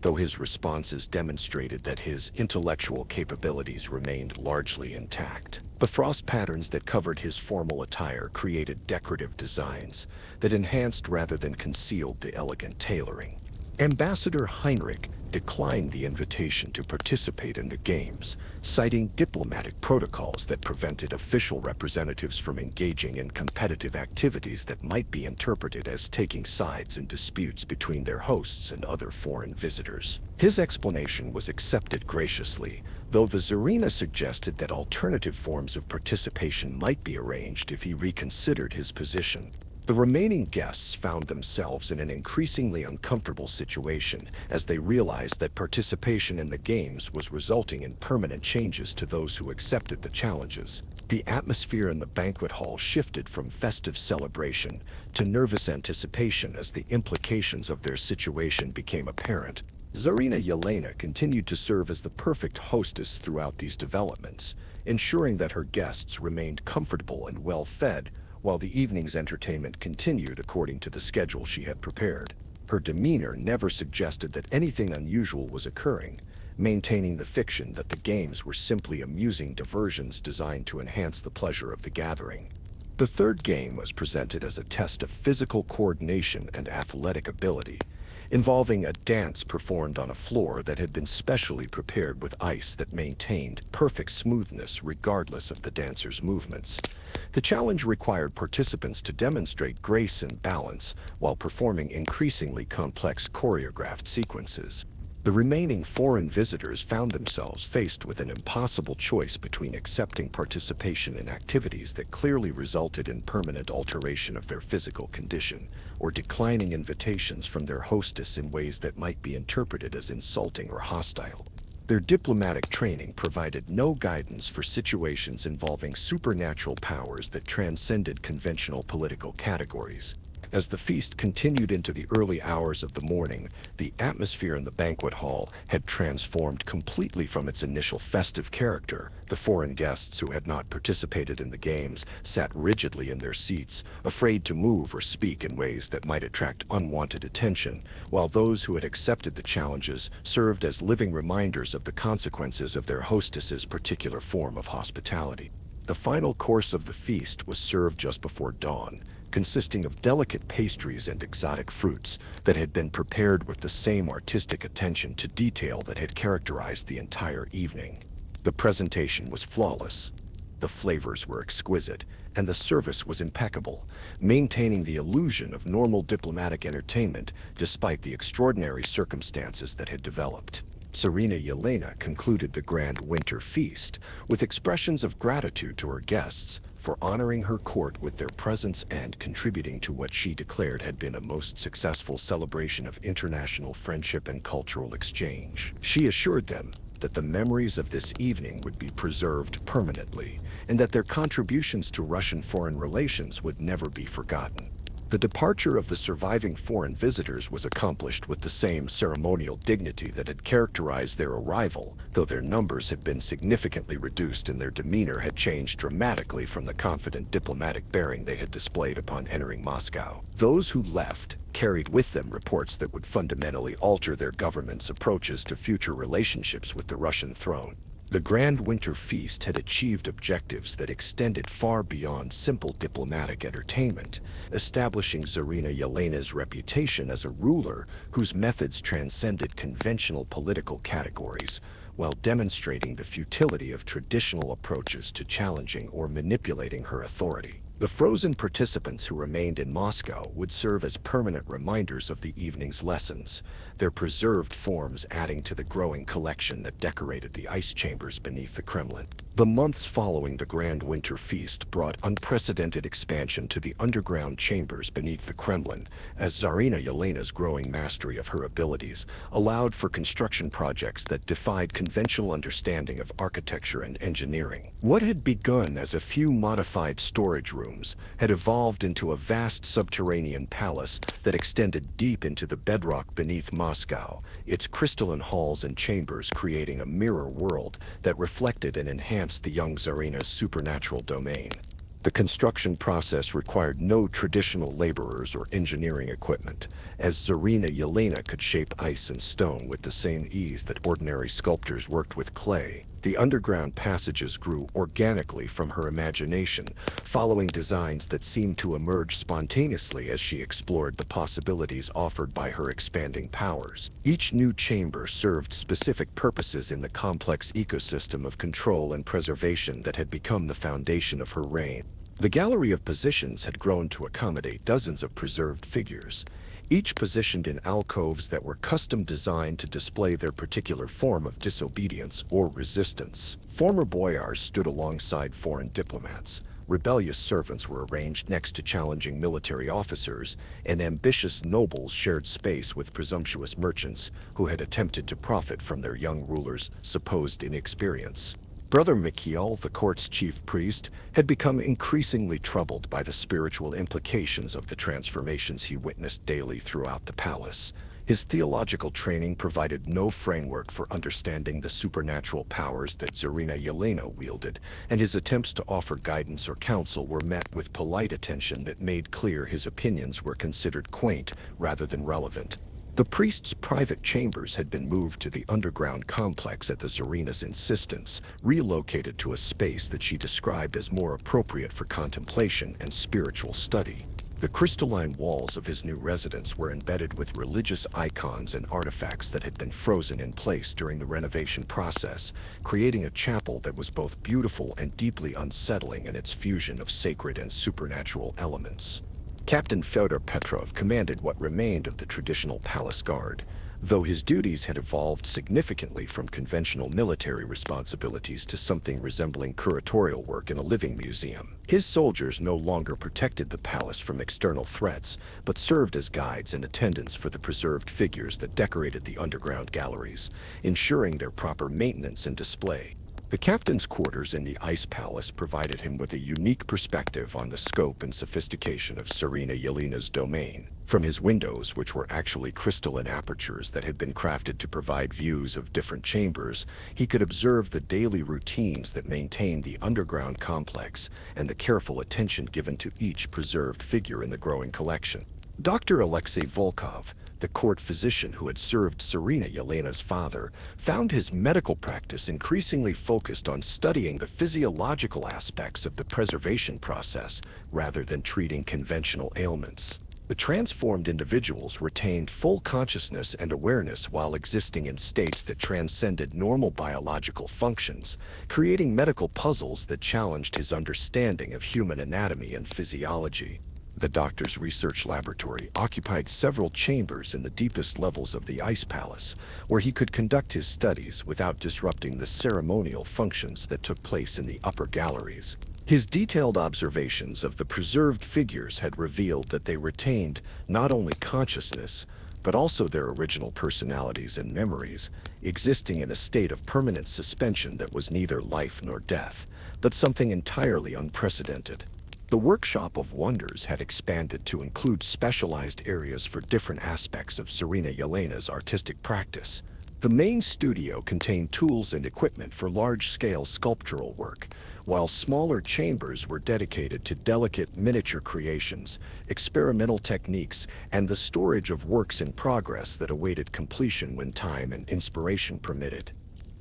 though his responses demonstrated that his intellectual capabilities remained largely intact. The frost patterns that covered his formal attire created decorative designs that enhanced rather than concealed the elegant tailoring. Ambassador Heinrich declined the invitation to participate in the games, citing diplomatic protocols that prevented official representatives from engaging in competitive activities that might be interpreted as taking sides in disputes between their hosts and other foreign visitors. His explanation was accepted graciously, though the Tsarina suggested that alternative forms of participation might be arranged if he reconsidered his position. The remaining guests found themselves in an increasingly uncomfortable situation as they realized that participation in the games was resulting in permanent changes to those who accepted the challenges. The atmosphere in the banquet hall shifted from festive celebration to nervous anticipation as the implications of their situation became apparent. Tsarina Yelena continued to serve as the perfect hostess throughout these developments, ensuring that her guests remained comfortable and well-fed while the evening's entertainment continued according to the schedule she had prepared. Her demeanor never suggested that anything unusual was occurring, maintaining the fiction that the games were simply amusing diversions designed to enhance the pleasure of the gathering. The third game was presented as a test of physical coordination and athletic ability, involving a dance performed on a floor that had been specially prepared with ice that maintained perfect smoothness regardless of the dancer's movements. The challenge required participants to demonstrate grace and balance while performing increasingly complex choreographed sequences. The remaining foreign visitors found themselves faced with an impossible choice between accepting participation in activities that clearly resulted in permanent alteration of their physical condition, or declining invitations from their hostess in ways that might be interpreted as insulting or hostile. Their diplomatic training provided no guidance for situations involving supernatural powers that transcended conventional political categories. As the feast continued into the early hours of the morning, the atmosphere in the banquet hall had transformed completely from its initial festive character. The foreign guests who had not participated in the games sat rigidly in their seats, afraid to move or speak in ways that might attract unwanted attention, while those who had accepted the challenges served as living reminders of the consequences of their hostess's particular form of hospitality. The final course of the feast was served just before dawn, consisting of delicate pastries and exotic fruits that had been prepared with the same artistic attention to detail that had characterized the entire evening. The presentation was flawless, the flavors were exquisite, and the service was impeccable, maintaining the illusion of normal diplomatic entertainment despite the extraordinary circumstances that had developed. Tsarina Yelena concluded the grand winter feast with expressions of gratitude to her guests for honoring her court with their presence and contributing to what she declared had been a most successful celebration of international friendship and cultural exchange. She assured them that the memories of this evening would be preserved permanently, and that their contributions to Russian foreign relations would never be forgotten. The departure of the surviving foreign visitors was accomplished with the same ceremonial dignity that had characterized their arrival, though their numbers had been significantly reduced and their demeanor had changed dramatically from the confident diplomatic bearing they had displayed upon entering Moscow. Those who left carried with them reports that would fundamentally alter their government's approaches to future relationships with the Russian throne. The Grand Winter Feast had achieved objectives that extended far beyond simple diplomatic entertainment, establishing Tsarina Yelena's reputation as a ruler whose methods transcended conventional political categories, while demonstrating the futility of traditional approaches to challenging or manipulating her authority. The frozen participants who remained in Moscow would serve as permanent reminders of the evening's lessons, their preserved forms adding to the growing collection that decorated the ice chambers beneath the Kremlin. The months following the Grand Winter Feast brought unprecedented expansion to the underground chambers beneath the Kremlin, as Tsarina Yelena's growing mastery of her abilities allowed for construction projects that defied conventional understanding of architecture and engineering. What had begun as a few modified storage rooms had evolved into a vast subterranean palace that extended deep into the bedrock beneath Moscow, its crystalline halls and chambers creating a mirror world that reflected and enhanced the young Tsarina's supernatural domain. The construction process required no traditional laborers or engineering equipment, as Tsarina Yelena could shape ice and stone with the same ease that ordinary sculptors worked with clay. The underground passages grew organically from her imagination, following designs that seemed to emerge spontaneously as she explored the possibilities offered by her expanding powers. Each new chamber served specific purposes in the complex ecosystem of control and preservation that had become the foundation of her reign. The gallery of positions had grown to accommodate dozens of preserved figures, each positioned in alcoves that were custom designed to display their particular form of disobedience or resistance. Former boyars stood alongside foreign diplomats, rebellious servants were arranged next to challenging military officers, and ambitious nobles shared space with presumptuous merchants who had attempted to profit from their young ruler's supposed inexperience. Brother Michiel, the court's chief priest, had become increasingly troubled by the spiritual implications of the transformations he witnessed daily throughout the palace. His theological training provided no framework for understanding the supernatural powers that Tsarina Yelena wielded, and his attempts to offer guidance or counsel were met with polite attention that made clear his opinions were considered quaint rather than relevant. The priest's private chambers had been moved to the underground complex at the Tsarina's insistence, relocated to a space that she described as more appropriate for contemplation and spiritual study. The crystalline walls of his new residence were embedded with religious icons and artifacts that had been frozen in place during the renovation process, creating a chapel that was both beautiful and deeply unsettling in its fusion of sacred and supernatural elements. Captain Fyodor Petrov commanded what remained of the traditional palace guard, though his duties had evolved significantly from conventional military responsibilities to something resembling curatorial work in a living museum. His soldiers no longer protected the palace from external threats, but served as guides and attendants for the preserved figures that decorated the underground galleries, ensuring their proper maintenance and display. The captain's quarters in the Ice Palace provided him with a unique perspective on the scope and sophistication of Tsarina Yelena's domain. From his windows, which were actually crystalline apertures that had been crafted to provide views of different chambers, he could observe the daily routines that maintained the underground complex and the careful attention given to each preserved figure in the growing collection. Dr. Alexei Volkov, the court physician who had served Tsarina Yelena's father, found his medical practice increasingly focused on studying the physiological aspects of the preservation process rather than treating conventional ailments. The transformed individuals retained full consciousness and awareness while existing in states that transcended normal biological functions, creating medical puzzles that challenged his understanding of human anatomy and physiology. The doctor's research laboratory occupied several chambers in the deepest levels of the Ice Palace, where he could conduct his studies without disrupting the ceremonial functions that took place in the upper galleries. His detailed observations of the preserved figures had revealed that they retained not only consciousness, but also their original personalities and memories, existing in a state of permanent suspension that was neither life nor death, but something entirely unprecedented. The Workshop of Wonders had expanded to include specialized areas for different aspects of Tsarina Yelena's artistic practice. The main studio contained tools and equipment for large-scale sculptural work, while smaller chambers were dedicated to delicate miniature creations, experimental techniques, and the storage of works in progress that awaited completion when time and inspiration permitted.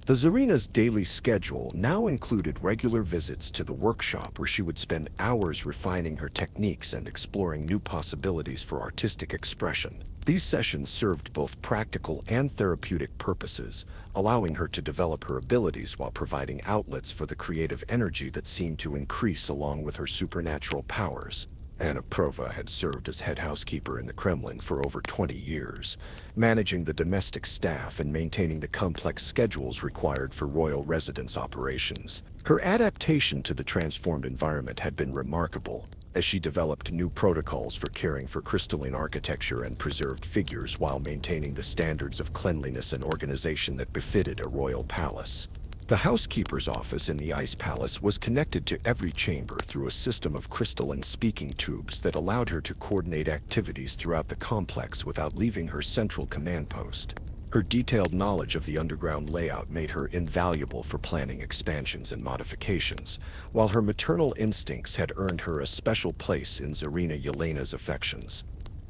The Tsarina's daily schedule now included regular visits to the workshop where she would spend hours refining her techniques and exploring new possibilities for artistic expression. These sessions served both practical and therapeutic purposes, allowing her to develop her abilities while providing outlets for the creative energy that seemed to increase along with her supernatural powers. Anna Prova had served as head housekeeper in the Kremlin for over 20 years, managing the domestic staff and maintaining the complex schedules required for royal residence operations. Her adaptation to the transformed environment had been remarkable, as she developed new protocols for caring for crystalline architecture and preserved figures while maintaining the standards of cleanliness and organization that befitted a royal palace. The housekeeper's office in the Ice Palace was connected to every chamber through a system of crystalline speaking tubes that allowed her to coordinate activities throughout the complex without leaving her central command post. Her detailed knowledge of the underground layout made her invaluable for planning expansions and modifications, while her maternal instincts had earned her a special place in Tsarina Yelena's affections.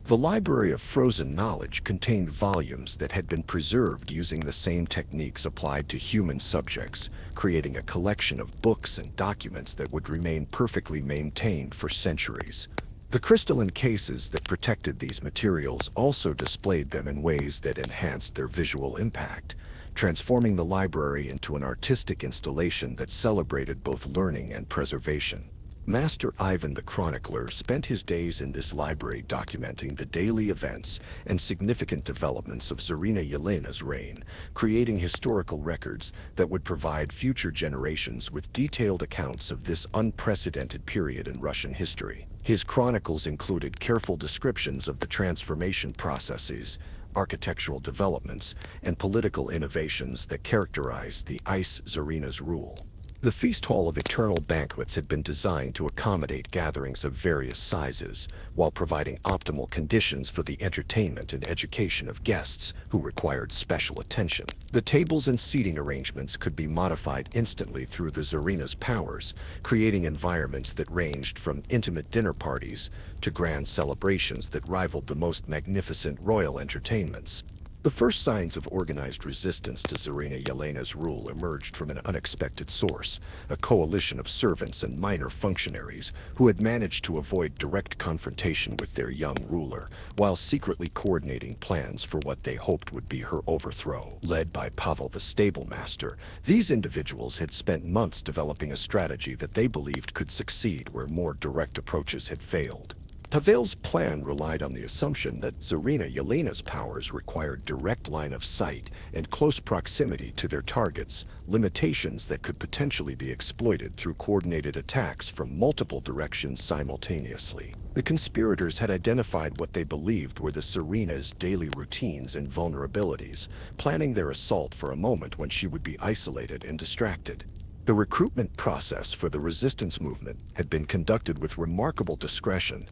The Library of Frozen Knowledge contained volumes that had been preserved using the same techniques applied to human subjects, creating a collection of books and documents that would remain perfectly maintained for centuries. The crystalline cases that protected these materials also displayed them in ways that enhanced their visual impact, transforming the library into an artistic installation that celebrated both learning and preservation. Master Ivan the Chronicler spent his days in this library documenting the daily events and significant developments of Tsarina Yelena's reign, creating historical records that would provide future generations with detailed accounts of this unprecedented period in Russian history. His chronicles included careful descriptions of the transformation processes, architectural developments, and political innovations that characterized the Ice Tsarina's rule. The Feast Hall of Eternal Banquets had been designed to accommodate gatherings of various sizes, while providing optimal conditions for the entertainment and education of guests who required special attention. The tables and seating arrangements could be modified instantly through the Tsarina's powers, creating environments that ranged from intimate dinner parties to grand celebrations that rivaled the most magnificent royal entertainments. The first signs of organized resistance to Tsarina Yelena's rule emerged from an unexpected source, a coalition of servants and minor functionaries who had managed to avoid direct confrontation with their young ruler, while secretly coordinating plans for what they hoped would be her overthrow. Led by Pavel the stable master, these individuals had spent months developing a strategy that they believed could succeed where more direct approaches had failed. Pavel's plan relied on the assumption that Tsarina Yelena's powers required direct line of sight and close proximity to their targets, limitations that could potentially be exploited through coordinated attacks from multiple directions simultaneously. The conspirators had identified what they believed were the Tsarina's daily routines and vulnerabilities, planning their assault for a moment when she would be isolated and distracted. The recruitment process for the resistance movement had been conducted with remarkable discretion,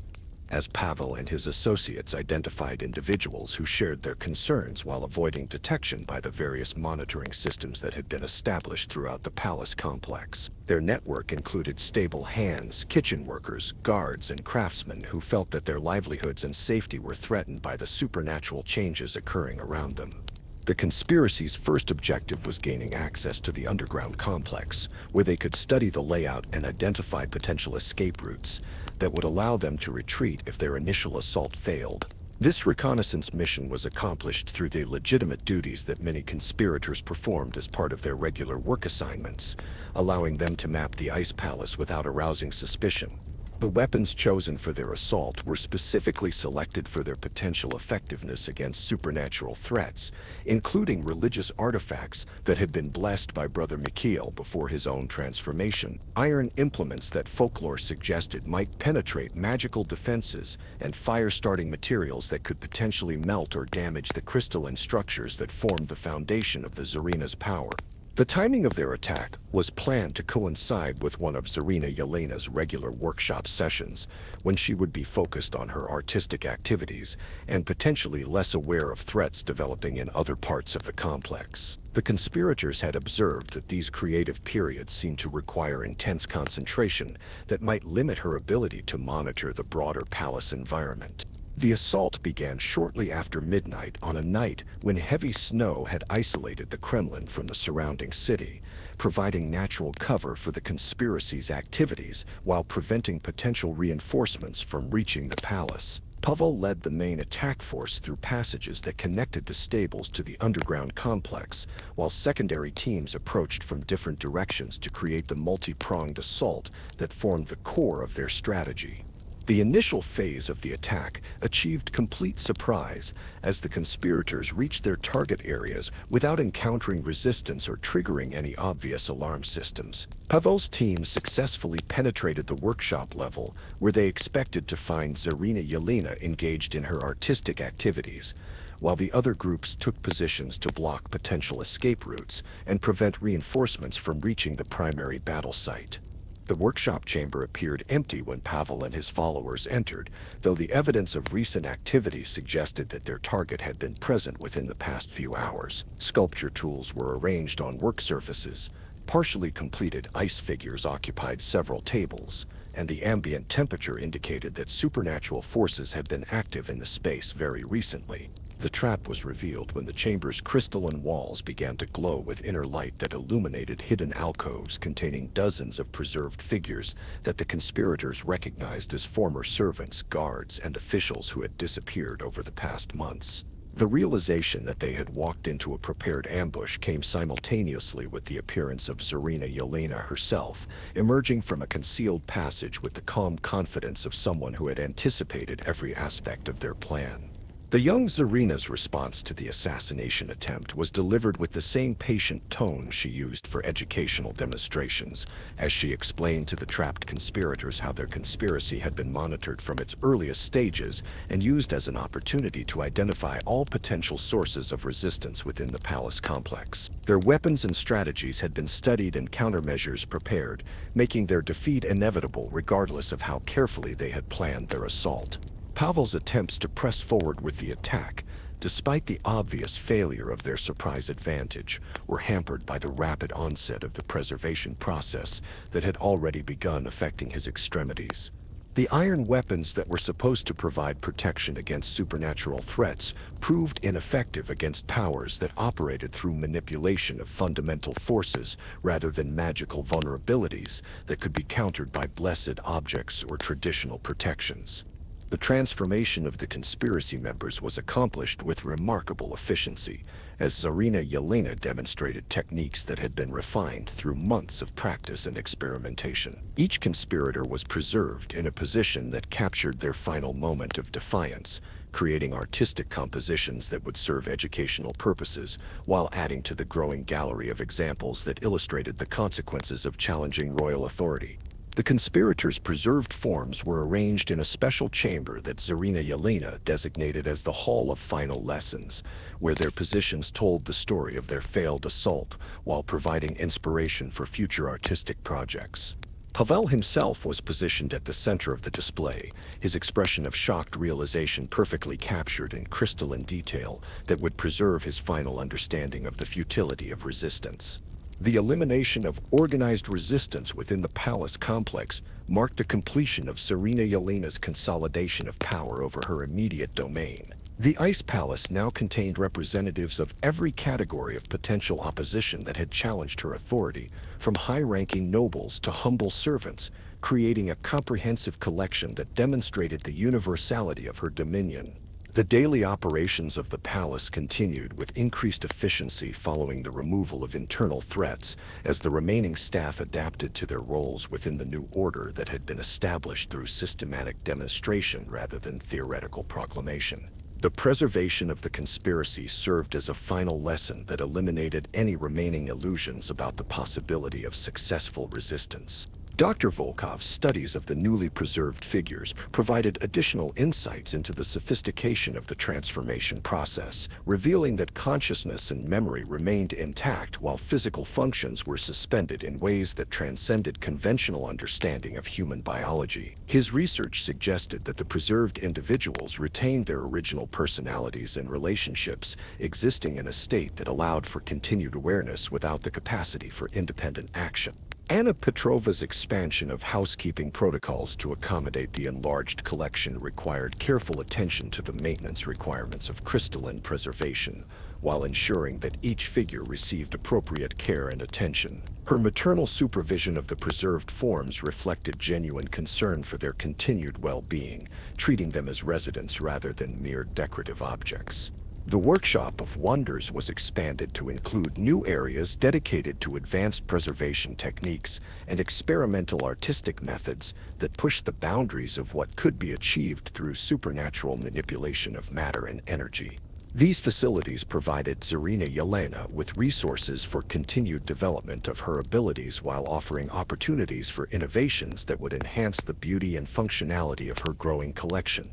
as Pavel and his associates identified individuals who shared their concerns while avoiding detection by the various monitoring systems that had been established throughout the palace complex. Their network included stable hands, kitchen workers, guards, and craftsmen who felt that their livelihoods and safety were threatened by the supernatural changes occurring around them. The conspiracy's first objective was gaining access to the underground complex, where they could study the layout and identify potential escape routes that would allow them to retreat if their initial assault failed. This reconnaissance mission was accomplished through the legitimate duties that many conspirators performed as part of their regular work assignments, allowing them to map the Ice Palace without arousing suspicion. The weapons chosen for their assault were specifically selected for their potential effectiveness against supernatural threats, including religious artifacts that had been blessed by Brother Mikhail before his own transformation, iron implements that folklore suggested might penetrate magical defenses, and fire-starting materials that could potentially melt or damage the crystalline structures that formed the foundation of the Tsarina's power. The timing of their attack was planned to coincide with one of Tsarina Yelena's regular workshop sessions, when she would be focused on her artistic activities and potentially less aware of threats developing in other parts of the complex. The conspirators had observed that these creative periods seemed to require intense concentration that might limit her ability to monitor the broader palace environment. The assault began shortly after midnight on a night when heavy snow had isolated the Kremlin from the surrounding city, providing natural cover for the conspiracy's activities while preventing potential reinforcements from reaching the palace. Pavel led the main attack force through passages that connected the stables to the underground complex, while secondary teams approached from different directions to create the multi-pronged assault that formed the core of their strategy. The initial phase of the attack achieved complete surprise as the conspirators reached their target areas without encountering resistance or triggering any obvious alarm systems. Pavel's team successfully penetrated the workshop level, where they expected to find Tsarina Yelena engaged in her artistic activities, while the other groups took positions to block potential escape routes and prevent reinforcements from reaching the primary battle site. The workshop chamber appeared empty when Pavel and his followers entered, though the evidence of recent activity suggested that their target had been present within the past few hours. Sculpture tools were arranged on work surfaces. Partially completed ice figures occupied several tables, and the ambient temperature indicated that supernatural forces had been active in the space very recently. The trap was revealed when the chamber's crystalline walls began to glow with inner light that illuminated hidden alcoves containing dozens of preserved figures that the conspirators recognized as former servants, guards, and officials who had disappeared over the past months. The realization that they had walked into a prepared ambush came simultaneously with the appearance of Tsarina Yelena herself, emerging from a concealed passage with the calm confidence of someone who had anticipated every aspect of their plan. The young Tsarina's response to the assassination attempt was delivered with the same patient tone she used for educational demonstrations, as she explained to the trapped conspirators how their conspiracy had been monitored from its earliest stages and used as an opportunity to identify all potential sources of resistance within the palace complex. Their weapons and strategies had been studied and countermeasures prepared, making their defeat inevitable regardless of how carefully they had planned their assault. Pavel's attempts to press forward with the attack, despite the obvious failure of their surprise advantage, were hampered by the rapid onset of the preservation process that had already begun affecting his extremities. The iron weapons that were supposed to provide protection against supernatural threats proved ineffective against powers that operated through manipulation of fundamental forces rather than magical vulnerabilities that could be countered by blessed objects or traditional protections. The transformation of the conspiracy members was accomplished with remarkable efficiency, as Tsarina Yelena demonstrated techniques that had been refined through months of practice and experimentation. Each conspirator was preserved in a position that captured their final moment of defiance, creating artistic compositions that would serve educational purposes, while adding to the growing gallery of examples that illustrated the consequences of challenging royal authority. The conspirators' preserved forms were arranged in a special chamber that Tsarina Yelena designated as the Hall of Final Lessons, where their positions told the story of their failed assault while providing inspiration for future artistic projects. Pavel himself was positioned at the center of the display, his expression of shocked realization perfectly captured in crystalline detail that would preserve his final understanding of the futility of resistance. The elimination of organized resistance within the palace complex marked the completion of Tsarina Yelena's consolidation of power over her immediate domain. The Ice Palace now contained representatives of every category of potential opposition that had challenged her authority, from high-ranking nobles to humble servants, creating a comprehensive collection that demonstrated the universality of her dominion. The daily operations of the palace continued with increased efficiency following the removal of internal threats, as the remaining staff adapted to their roles within the new order that had been established through systematic demonstration rather than theoretical proclamation. The preservation of the conspiracy served as a final lesson that eliminated any remaining illusions about the possibility of successful resistance. Dr. Volkov's studies of the newly preserved figures provided additional insights into the sophistication of the transformation process, revealing that consciousness and memory remained intact while physical functions were suspended in ways that transcended conventional understanding of human biology. His research suggested that the preserved individuals retained their original personalities and relationships, existing in a state that allowed for continued awareness without the capacity for independent action. Anna Petrova's expansion of housekeeping protocols to accommodate the enlarged collection required careful attention to the maintenance requirements of crystalline preservation, while ensuring that each figure received appropriate care and attention. Her maternal supervision of the preserved forms reflected genuine concern for their continued well-being, treating them as residents rather than mere decorative objects. The Workshop of Wonders was expanded to include new areas dedicated to advanced preservation techniques and experimental artistic methods that pushed the boundaries of what could be achieved through supernatural manipulation of matter and energy. These facilities provided Tsarina Yelena with resources for continued development of her abilities while offering opportunities for innovations that would enhance the beauty and functionality of her growing collection.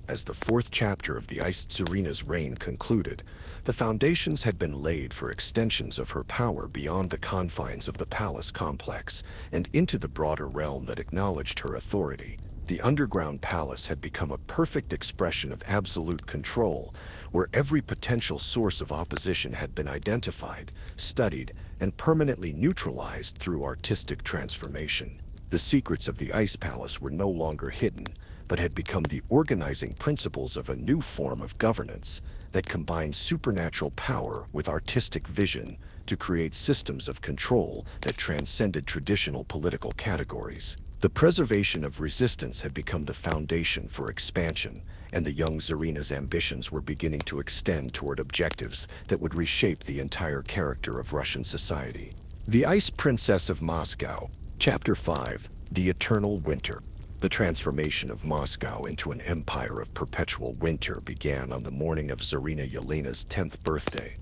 As the fourth chapter of the Iced Tsarina's reign concluded, the foundations had been laid for extensions of her power beyond the confines of the palace complex and into the broader realm that acknowledged her authority. The underground palace had become a perfect expression of absolute control, where every potential source of opposition had been identified, studied, and permanently neutralized through artistic transformation. The secrets of the Ice Palace were no longer hidden, but had become the organizing principles of a new form of governance that combined supernatural power with artistic vision to create systems of control that transcended traditional political categories. The preservation of resistance had become the foundation for expansion, and the young Tsarina's ambitions were beginning to extend toward objectives that would reshape the entire character of Russian society. The Ice Princess of Moscow, Chapter 5, The Eternal Winter. The transformation of Moscow into an empire of perpetual winter began on the morning of Tsarina Yelena's 10th birthday,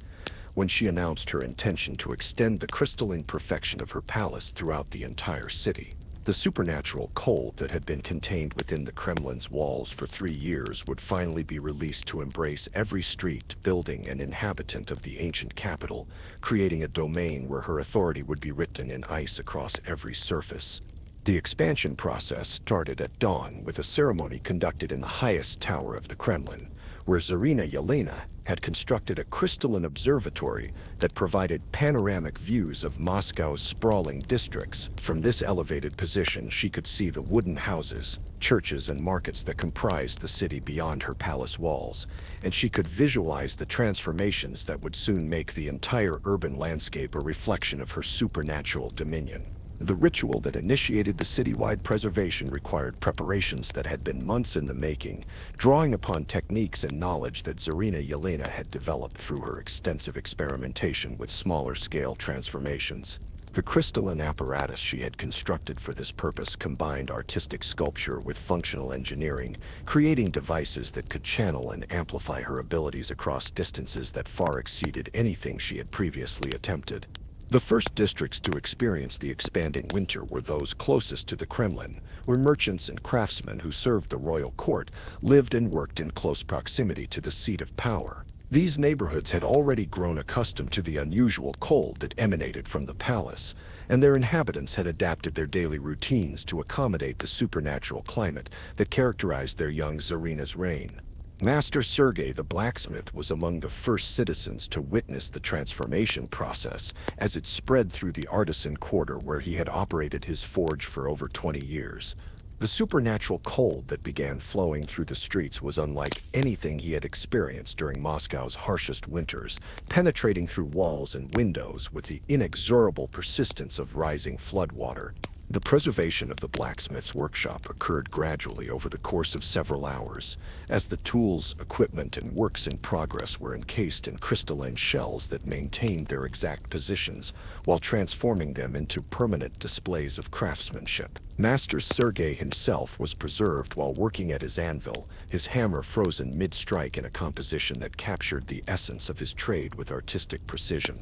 when she announced her intention to extend the crystalline perfection of her palace throughout the entire city. The supernatural cold that had been contained within the Kremlin's walls for 3 years would finally be released to embrace every street, building, and inhabitant of the ancient capital, creating a domain where her authority would be written in ice across every surface. The expansion process started at dawn with a ceremony conducted in the highest tower of the Kremlin, where Tsarina Yelena had constructed a crystalline observatory that provided panoramic views of Moscow's sprawling districts. From this elevated position, she could see the wooden houses, churches, and markets that comprised the city beyond her palace walls, and she could visualize the transformations that would soon make the entire urban landscape a reflection of her supernatural dominion. The ritual that initiated the citywide preservation required preparations that had been months in the making, drawing upon techniques and knowledge that Tsarina Yelena had developed through her extensive experimentation with smaller-scale transformations. The crystalline apparatus she had constructed for this purpose combined artistic sculpture with functional engineering, creating devices that could channel and amplify her abilities across distances that far exceeded anything she had previously attempted. The first districts to experience the expanding winter were those closest to the Kremlin, where merchants and craftsmen who served the royal court lived and worked in close proximity to the seat of power. These neighborhoods had already grown accustomed to the unusual cold that emanated from the palace, and their inhabitants had adapted their daily routines to accommodate the supernatural climate that characterized their young Tsarina's reign. Master Sergei the blacksmith was among the first citizens to witness the transformation process as it spread through the artisan quarter where he had operated his forge for over 20 years. The supernatural cold that began flowing through the streets was unlike anything he had experienced during Moscow's harshest winters, penetrating through walls and windows with the inexorable persistence of rising floodwater. The preservation of the blacksmith's workshop occurred gradually over the course of several hours, as the tools, equipment, and works in progress were encased in crystalline shells that maintained their exact positions while transforming them into permanent displays of craftsmanship. Master Sergei himself was preserved while working at his anvil, his hammer frozen mid-strike in a composition that captured the essence of his trade with artistic precision.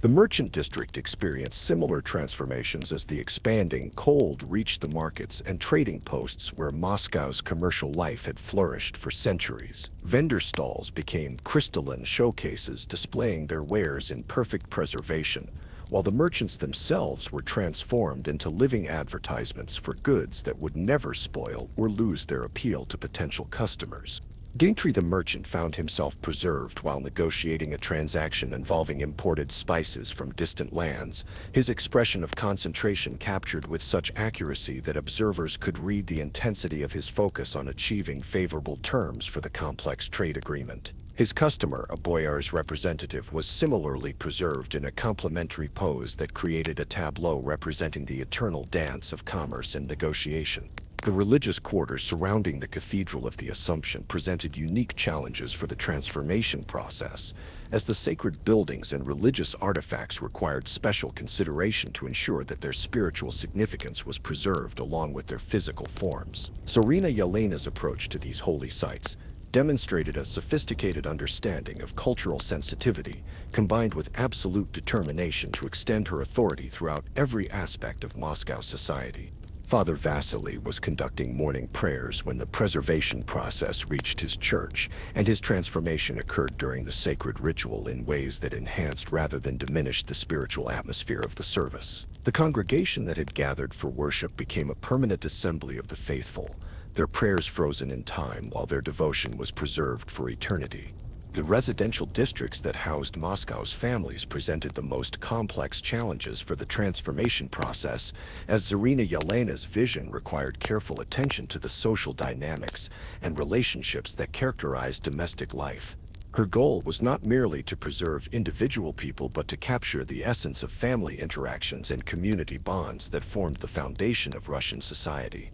The merchant district experienced similar transformations as the expanding cold reached the markets and trading posts where Moscow's commercial life had flourished for centuries. Vendor stalls became crystalline showcases displaying their wares in perfect preservation, while the merchants themselves were transformed into living advertisements for goods that would never spoil or lose their appeal to potential customers. Daintry the merchant found himself preserved while negotiating a transaction involving imported spices from distant lands, his expression of concentration captured with such accuracy that observers could read the intensity of his focus on achieving favorable terms for the complex trade agreement. His customer, a boyar's representative, was similarly preserved in a complementary pose that created a tableau representing the eternal dance of commerce and negotiation. The religious quarters surrounding the Cathedral of the Assumption presented unique challenges for the transformation process, as the sacred buildings and religious artifacts required special consideration to ensure that their spiritual significance was preserved along with their physical forms. Tsarina Yelena's approach to these holy sites demonstrated a sophisticated understanding of cultural sensitivity, combined with absolute determination to extend her authority throughout every aspect of Moscow society. Father Vasily was conducting morning prayers when the preservation process reached his church, and his transformation occurred during the sacred ritual in ways that enhanced rather than diminished the spiritual atmosphere of the service. The congregation that had gathered for worship became a permanent assembly of the faithful, their prayers frozen in time while their devotion was preserved for eternity. The residential districts that housed Moscow's families presented the most complex challenges for the transformation process, as Tsarina Yelena's vision required careful attention to the social dynamics and relationships that characterized domestic life. Her goal was not merely to preserve individual people but to capture the essence of family interactions and community bonds that formed the foundation of Russian society.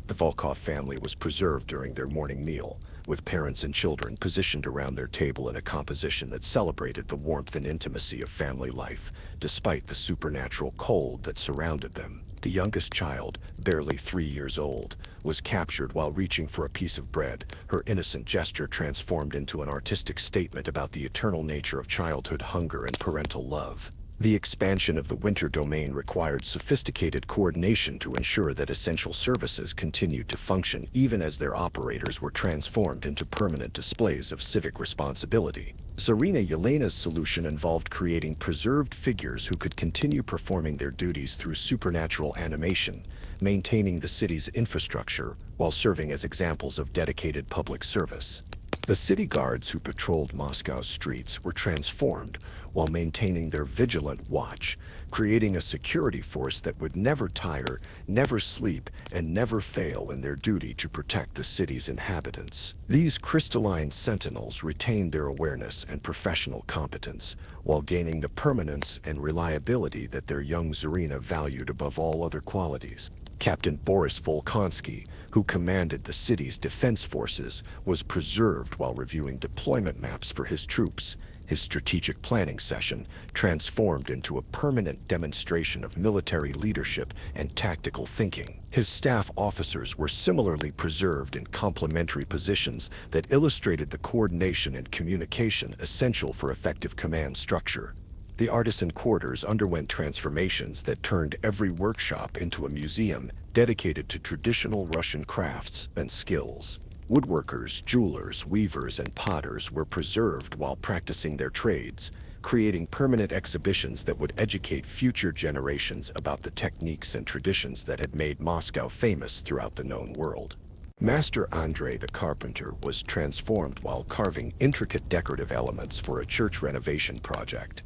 The Volkov family was preserved during their morning meal, with parents and children positioned around their table in a composition that celebrated the warmth and intimacy of family life, despite the supernatural cold that surrounded them. The youngest child, barely 3 years old, was captured while reaching for a piece of bread, her innocent gesture transformed into an artistic statement about the eternal nature of childhood hunger and parental love. The expansion of the winter domain required sophisticated coordination to ensure that essential services continued to function even as their operators were transformed into permanent displays of civic responsibility. Tsarina Yelena's solution involved creating preserved figures who could continue performing their duties through supernatural animation, maintaining the city's infrastructure while serving as examples of dedicated public service. The city guards who patrolled Moscow's streets were transformed while maintaining their vigilant watch, creating a security force that would never tire, never sleep, and never fail in their duty to protect the city's inhabitants. These crystalline sentinels retained their awareness and professional competence, while gaining the permanence and reliability that their young Tsarina valued above all other qualities. Captain Boris Volkonsky, who commanded the city's defense forces, was preserved while reviewing deployment maps for his troops. His strategic planning session transformed into a permanent demonstration of military leadership and tactical thinking. His staff officers were similarly preserved in complementary positions that illustrated the coordination and communication essential for effective command structure. The artisan quarters underwent transformations that turned every workshop into a museum dedicated to traditional Russian crafts and skills. Woodworkers, jewelers, weavers, and potters were preserved while practicing their trades, creating permanent exhibitions that would educate future generations about the techniques and traditions that had made Moscow famous throughout the known world. Master Andrei the carpenter was transformed while carving intricate decorative elements for a church renovation project,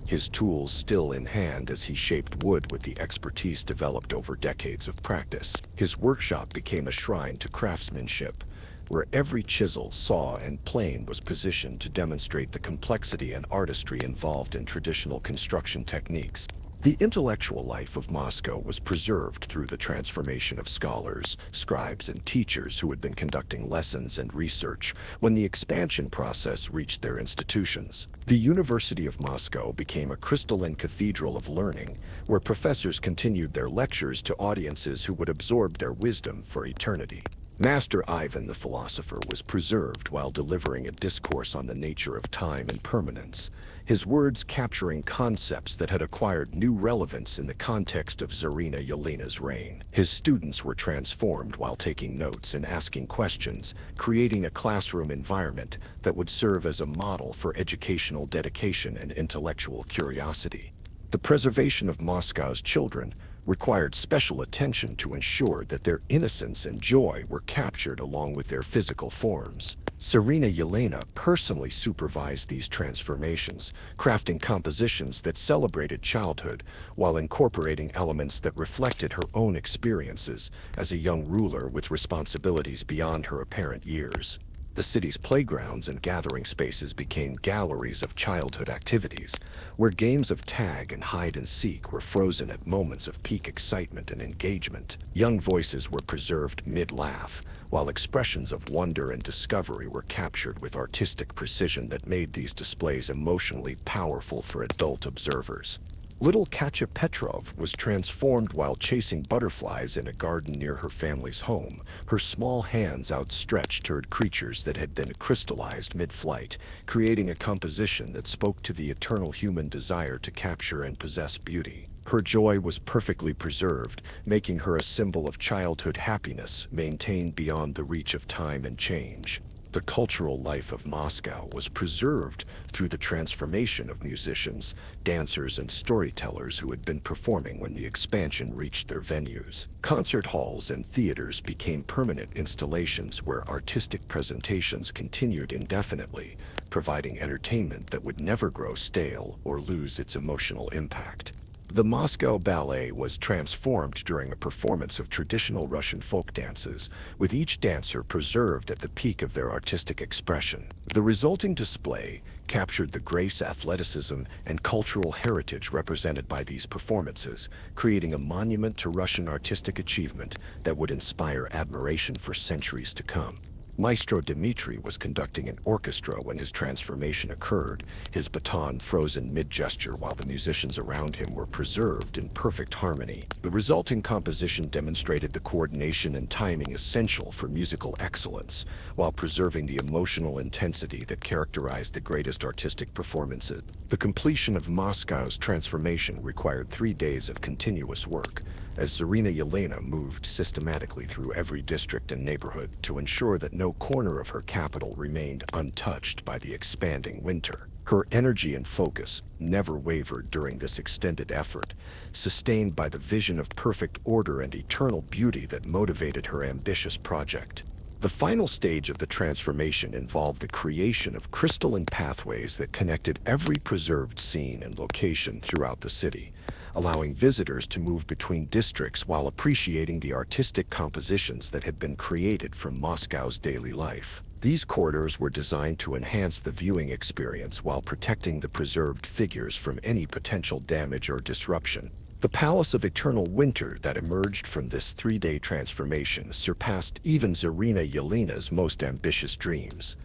his tools still in hand as he shaped wood with the expertise developed over decades of practice. His workshop became a shrine to craftsmanship, where every chisel, saw, and plane was positioned to demonstrate the complexity and artistry involved in traditional construction techniques. The intellectual life of Moscow was preserved through the transformation of scholars, scribes, and teachers who had been conducting lessons and research when the expansion process reached their institutions. The University of Moscow became a crystalline cathedral of learning, where professors continued their lectures to audiences who would absorb their wisdom for eternity. Master Ivan the philosopher was preserved while delivering a discourse on the nature of time and permanence, his words capturing concepts that had acquired new relevance in the context of Tsarina Yelena's reign. His students were transformed while taking notes and asking questions, creating a classroom environment that would serve as a model for educational dedication and intellectual curiosity. The preservation of Moscow's children required special attention to ensure that their innocence and joy were captured along with their physical forms. Tsarina Yelena personally supervised these transformations, crafting compositions that celebrated childhood while incorporating elements that reflected her own experiences as a young ruler with responsibilities beyond her apparent years. The city's playgrounds and gathering spaces became galleries of childhood activities, where games of tag and hide and seek were frozen at moments of peak excitement and engagement. Young voices were preserved mid-laugh, while expressions of wonder and discovery were captured with artistic precision that made these displays emotionally powerful for adult observers. Little Katya Petrov was transformed while chasing butterflies in a garden near her family's home, her small hands outstretched toward creatures that had been crystallized mid-flight, creating a composition that spoke to the eternal human desire to capture and possess beauty. Her joy was perfectly preserved, making her a symbol of childhood happiness maintained beyond the reach of time and change. The cultural life of Moscow was preserved through the transformation of musicians, dancers, and storytellers who had been performing when the expansion reached their venues. Concert halls and theaters became permanent installations where artistic presentations continued indefinitely, providing entertainment that would never grow stale or lose its emotional impact. The Moscow Ballet was transformed during a performance of traditional Russian folk dances, with each dancer preserved at the peak of their artistic expression. The resulting display captured the grace, athleticism, and cultural heritage represented by these performances, creating a monument to Russian artistic achievement that would inspire admiration for centuries to come. Maestro Dmitri was conducting an orchestra when his transformation occurred, his baton frozen mid-gesture while the musicians around him were preserved in perfect harmony. The resulting composition demonstrated the coordination and timing essential for musical excellence, while preserving the emotional intensity that characterized the greatest artistic performances. The completion of Moscow's transformation required 3 days of continuous work, as Tsarina Yelena moved systematically through every district and neighborhood to ensure that no corner of her capital remained untouched by the expanding winter. Her energy and focus never wavered during this extended effort, sustained by the vision of perfect order and eternal beauty that motivated her ambitious project. The final stage of the transformation involved the creation of crystalline pathways that connected every preserved scene and location throughout the city, allowing visitors to move between districts while appreciating the artistic compositions that had been created from Moscow's daily life. These corridors were designed to enhance the viewing experience while protecting the preserved figures from any potential damage or disruption. The Palace of Eternal Winter that emerged from this 3-day transformation surpassed even Tsarina Yelena's most ambitious dreams,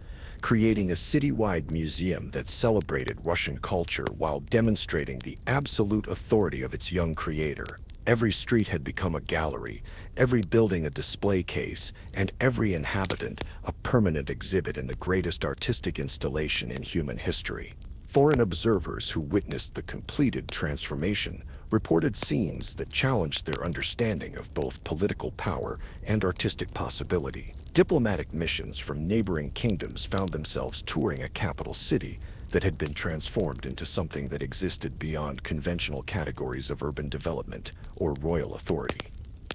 creating a citywide museum that celebrated Russian culture while demonstrating the absolute authority of its young creator. Every street had become a gallery, every building a display case, and every inhabitant a permanent exhibit in the greatest artistic installation in human history. Foreign observers who witnessed the completed transformation reported scenes that challenged their understanding of both political power and artistic possibility. Diplomatic missions from neighboring kingdoms found themselves touring a capital city that had been transformed into something that existed beyond conventional categories of urban development or royal authority.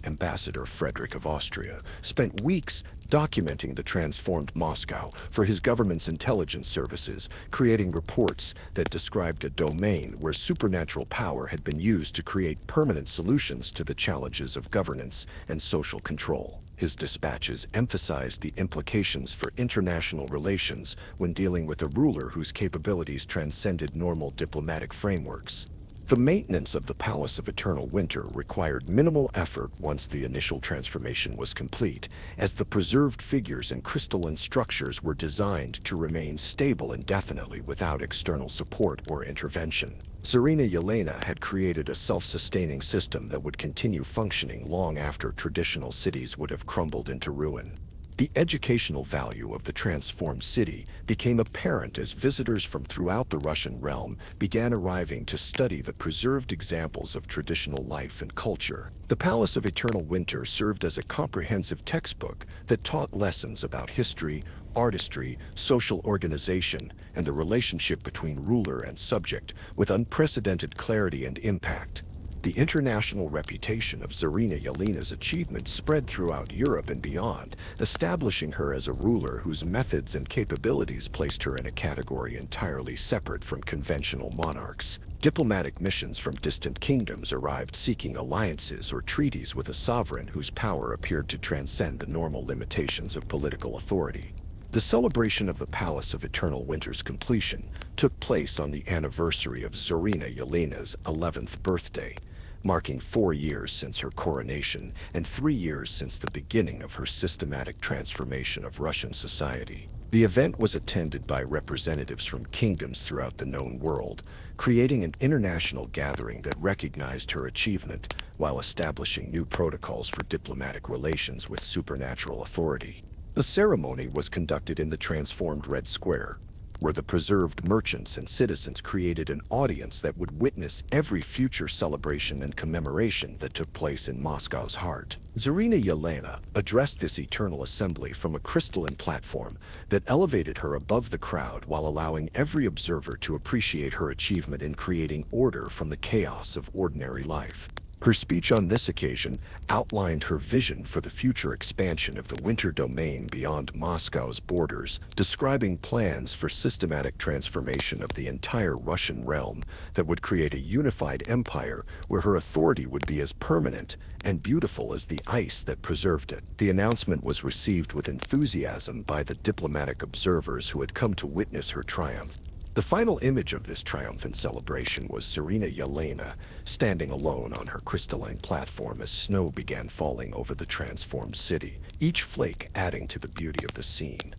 Ambassador Frederick of Austria spent weeks documenting the transformed Moscow for his government's intelligence services, creating reports that described a domain where supernatural power had been used to create permanent solutions to the challenges of governance and social control. His dispatches emphasized the implications for international relations when dealing with a ruler whose capabilities transcended normal diplomatic frameworks. The maintenance of the Palace of Eternal Winter required minimal effort once the initial transformation was complete, as the preserved figures and crystalline structures were designed to remain stable indefinitely without external support or intervention. Tsarina Yelena had created a self-sustaining system that would continue functioning long after traditional cities would have crumbled into ruin. The educational value of the transformed city became apparent as visitors from throughout the Russian realm began arriving to study the preserved examples of traditional life and culture. The Palace of Eternal Winter served as a comprehensive textbook that taught lessons about history, artistry, social organization, and the relationship between ruler and subject with unprecedented clarity and impact. The international reputation of Tsarina Yelena's achievements spread throughout Europe and beyond, establishing her as a ruler whose methods and capabilities placed her in a category entirely separate from conventional monarchs. Diplomatic missions from distant kingdoms arrived seeking alliances or treaties with a sovereign whose power appeared to transcend the normal limitations of political authority. The celebration of the Palace of Eternal Winter's completion took place on the anniversary of Tsarina Yelena's 11th birthday, marking 4 years since her coronation and 3 years since the beginning of her systematic transformation of Russian society. The event was attended by representatives from kingdoms throughout the known world, creating an international gathering that recognized her achievement while establishing new protocols for diplomatic relations with supernatural authority. The ceremony was conducted in the transformed Red Square, where the preserved merchants and citizens created an audience that would witness every future celebration and commemoration that took place in Moscow's heart. Tsarina Yelena addressed this eternal assembly from a crystalline platform that elevated her above the crowd while allowing every observer to appreciate her achievement in creating order from the chaos of ordinary life. Her speech on this occasion outlined her vision for the future expansion of the winter domain beyond Moscow's borders, describing plans for systematic transformation of the entire Russian realm that would create a unified empire where her authority would be as permanent and beautiful as the ice that preserved it. The announcement was received with enthusiasm by the diplomatic observers who had come to witness her triumph. The final image of this triumphant celebration was Tsarina Yelena, standing alone on her crystalline platform as snow began falling over the transformed city, each flake adding to the beauty of the scene,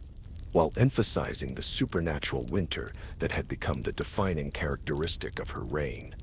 while emphasizing the supernatural winter that had become the defining characteristic of her reign.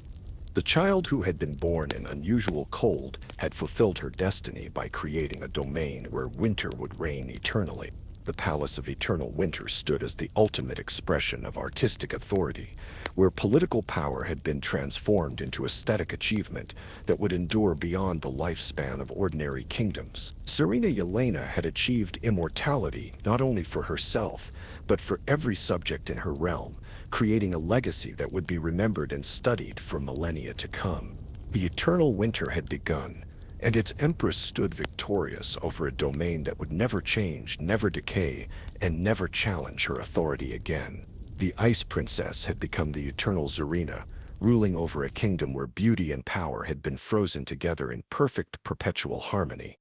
The child who had been born in unusual cold had fulfilled her destiny by creating a domain where winter would reign eternally. The Palace of Eternal Winter stood as the ultimate expression of artistic authority, where political power had been transformed into aesthetic achievement that would endure beyond the lifespan of ordinary kingdoms. Tsarina Yelena had achieved immortality not only for herself, but for every subject in her realm, creating a legacy that would be remembered and studied for millennia to come. The eternal winter had begun, and its Empress stood victorious over a domain that would never change, never decay, and never challenge her authority again. The Ice Princess had become the eternal Tsarina, ruling over a kingdom where beauty and power had been frozen together in perfect perpetual harmony.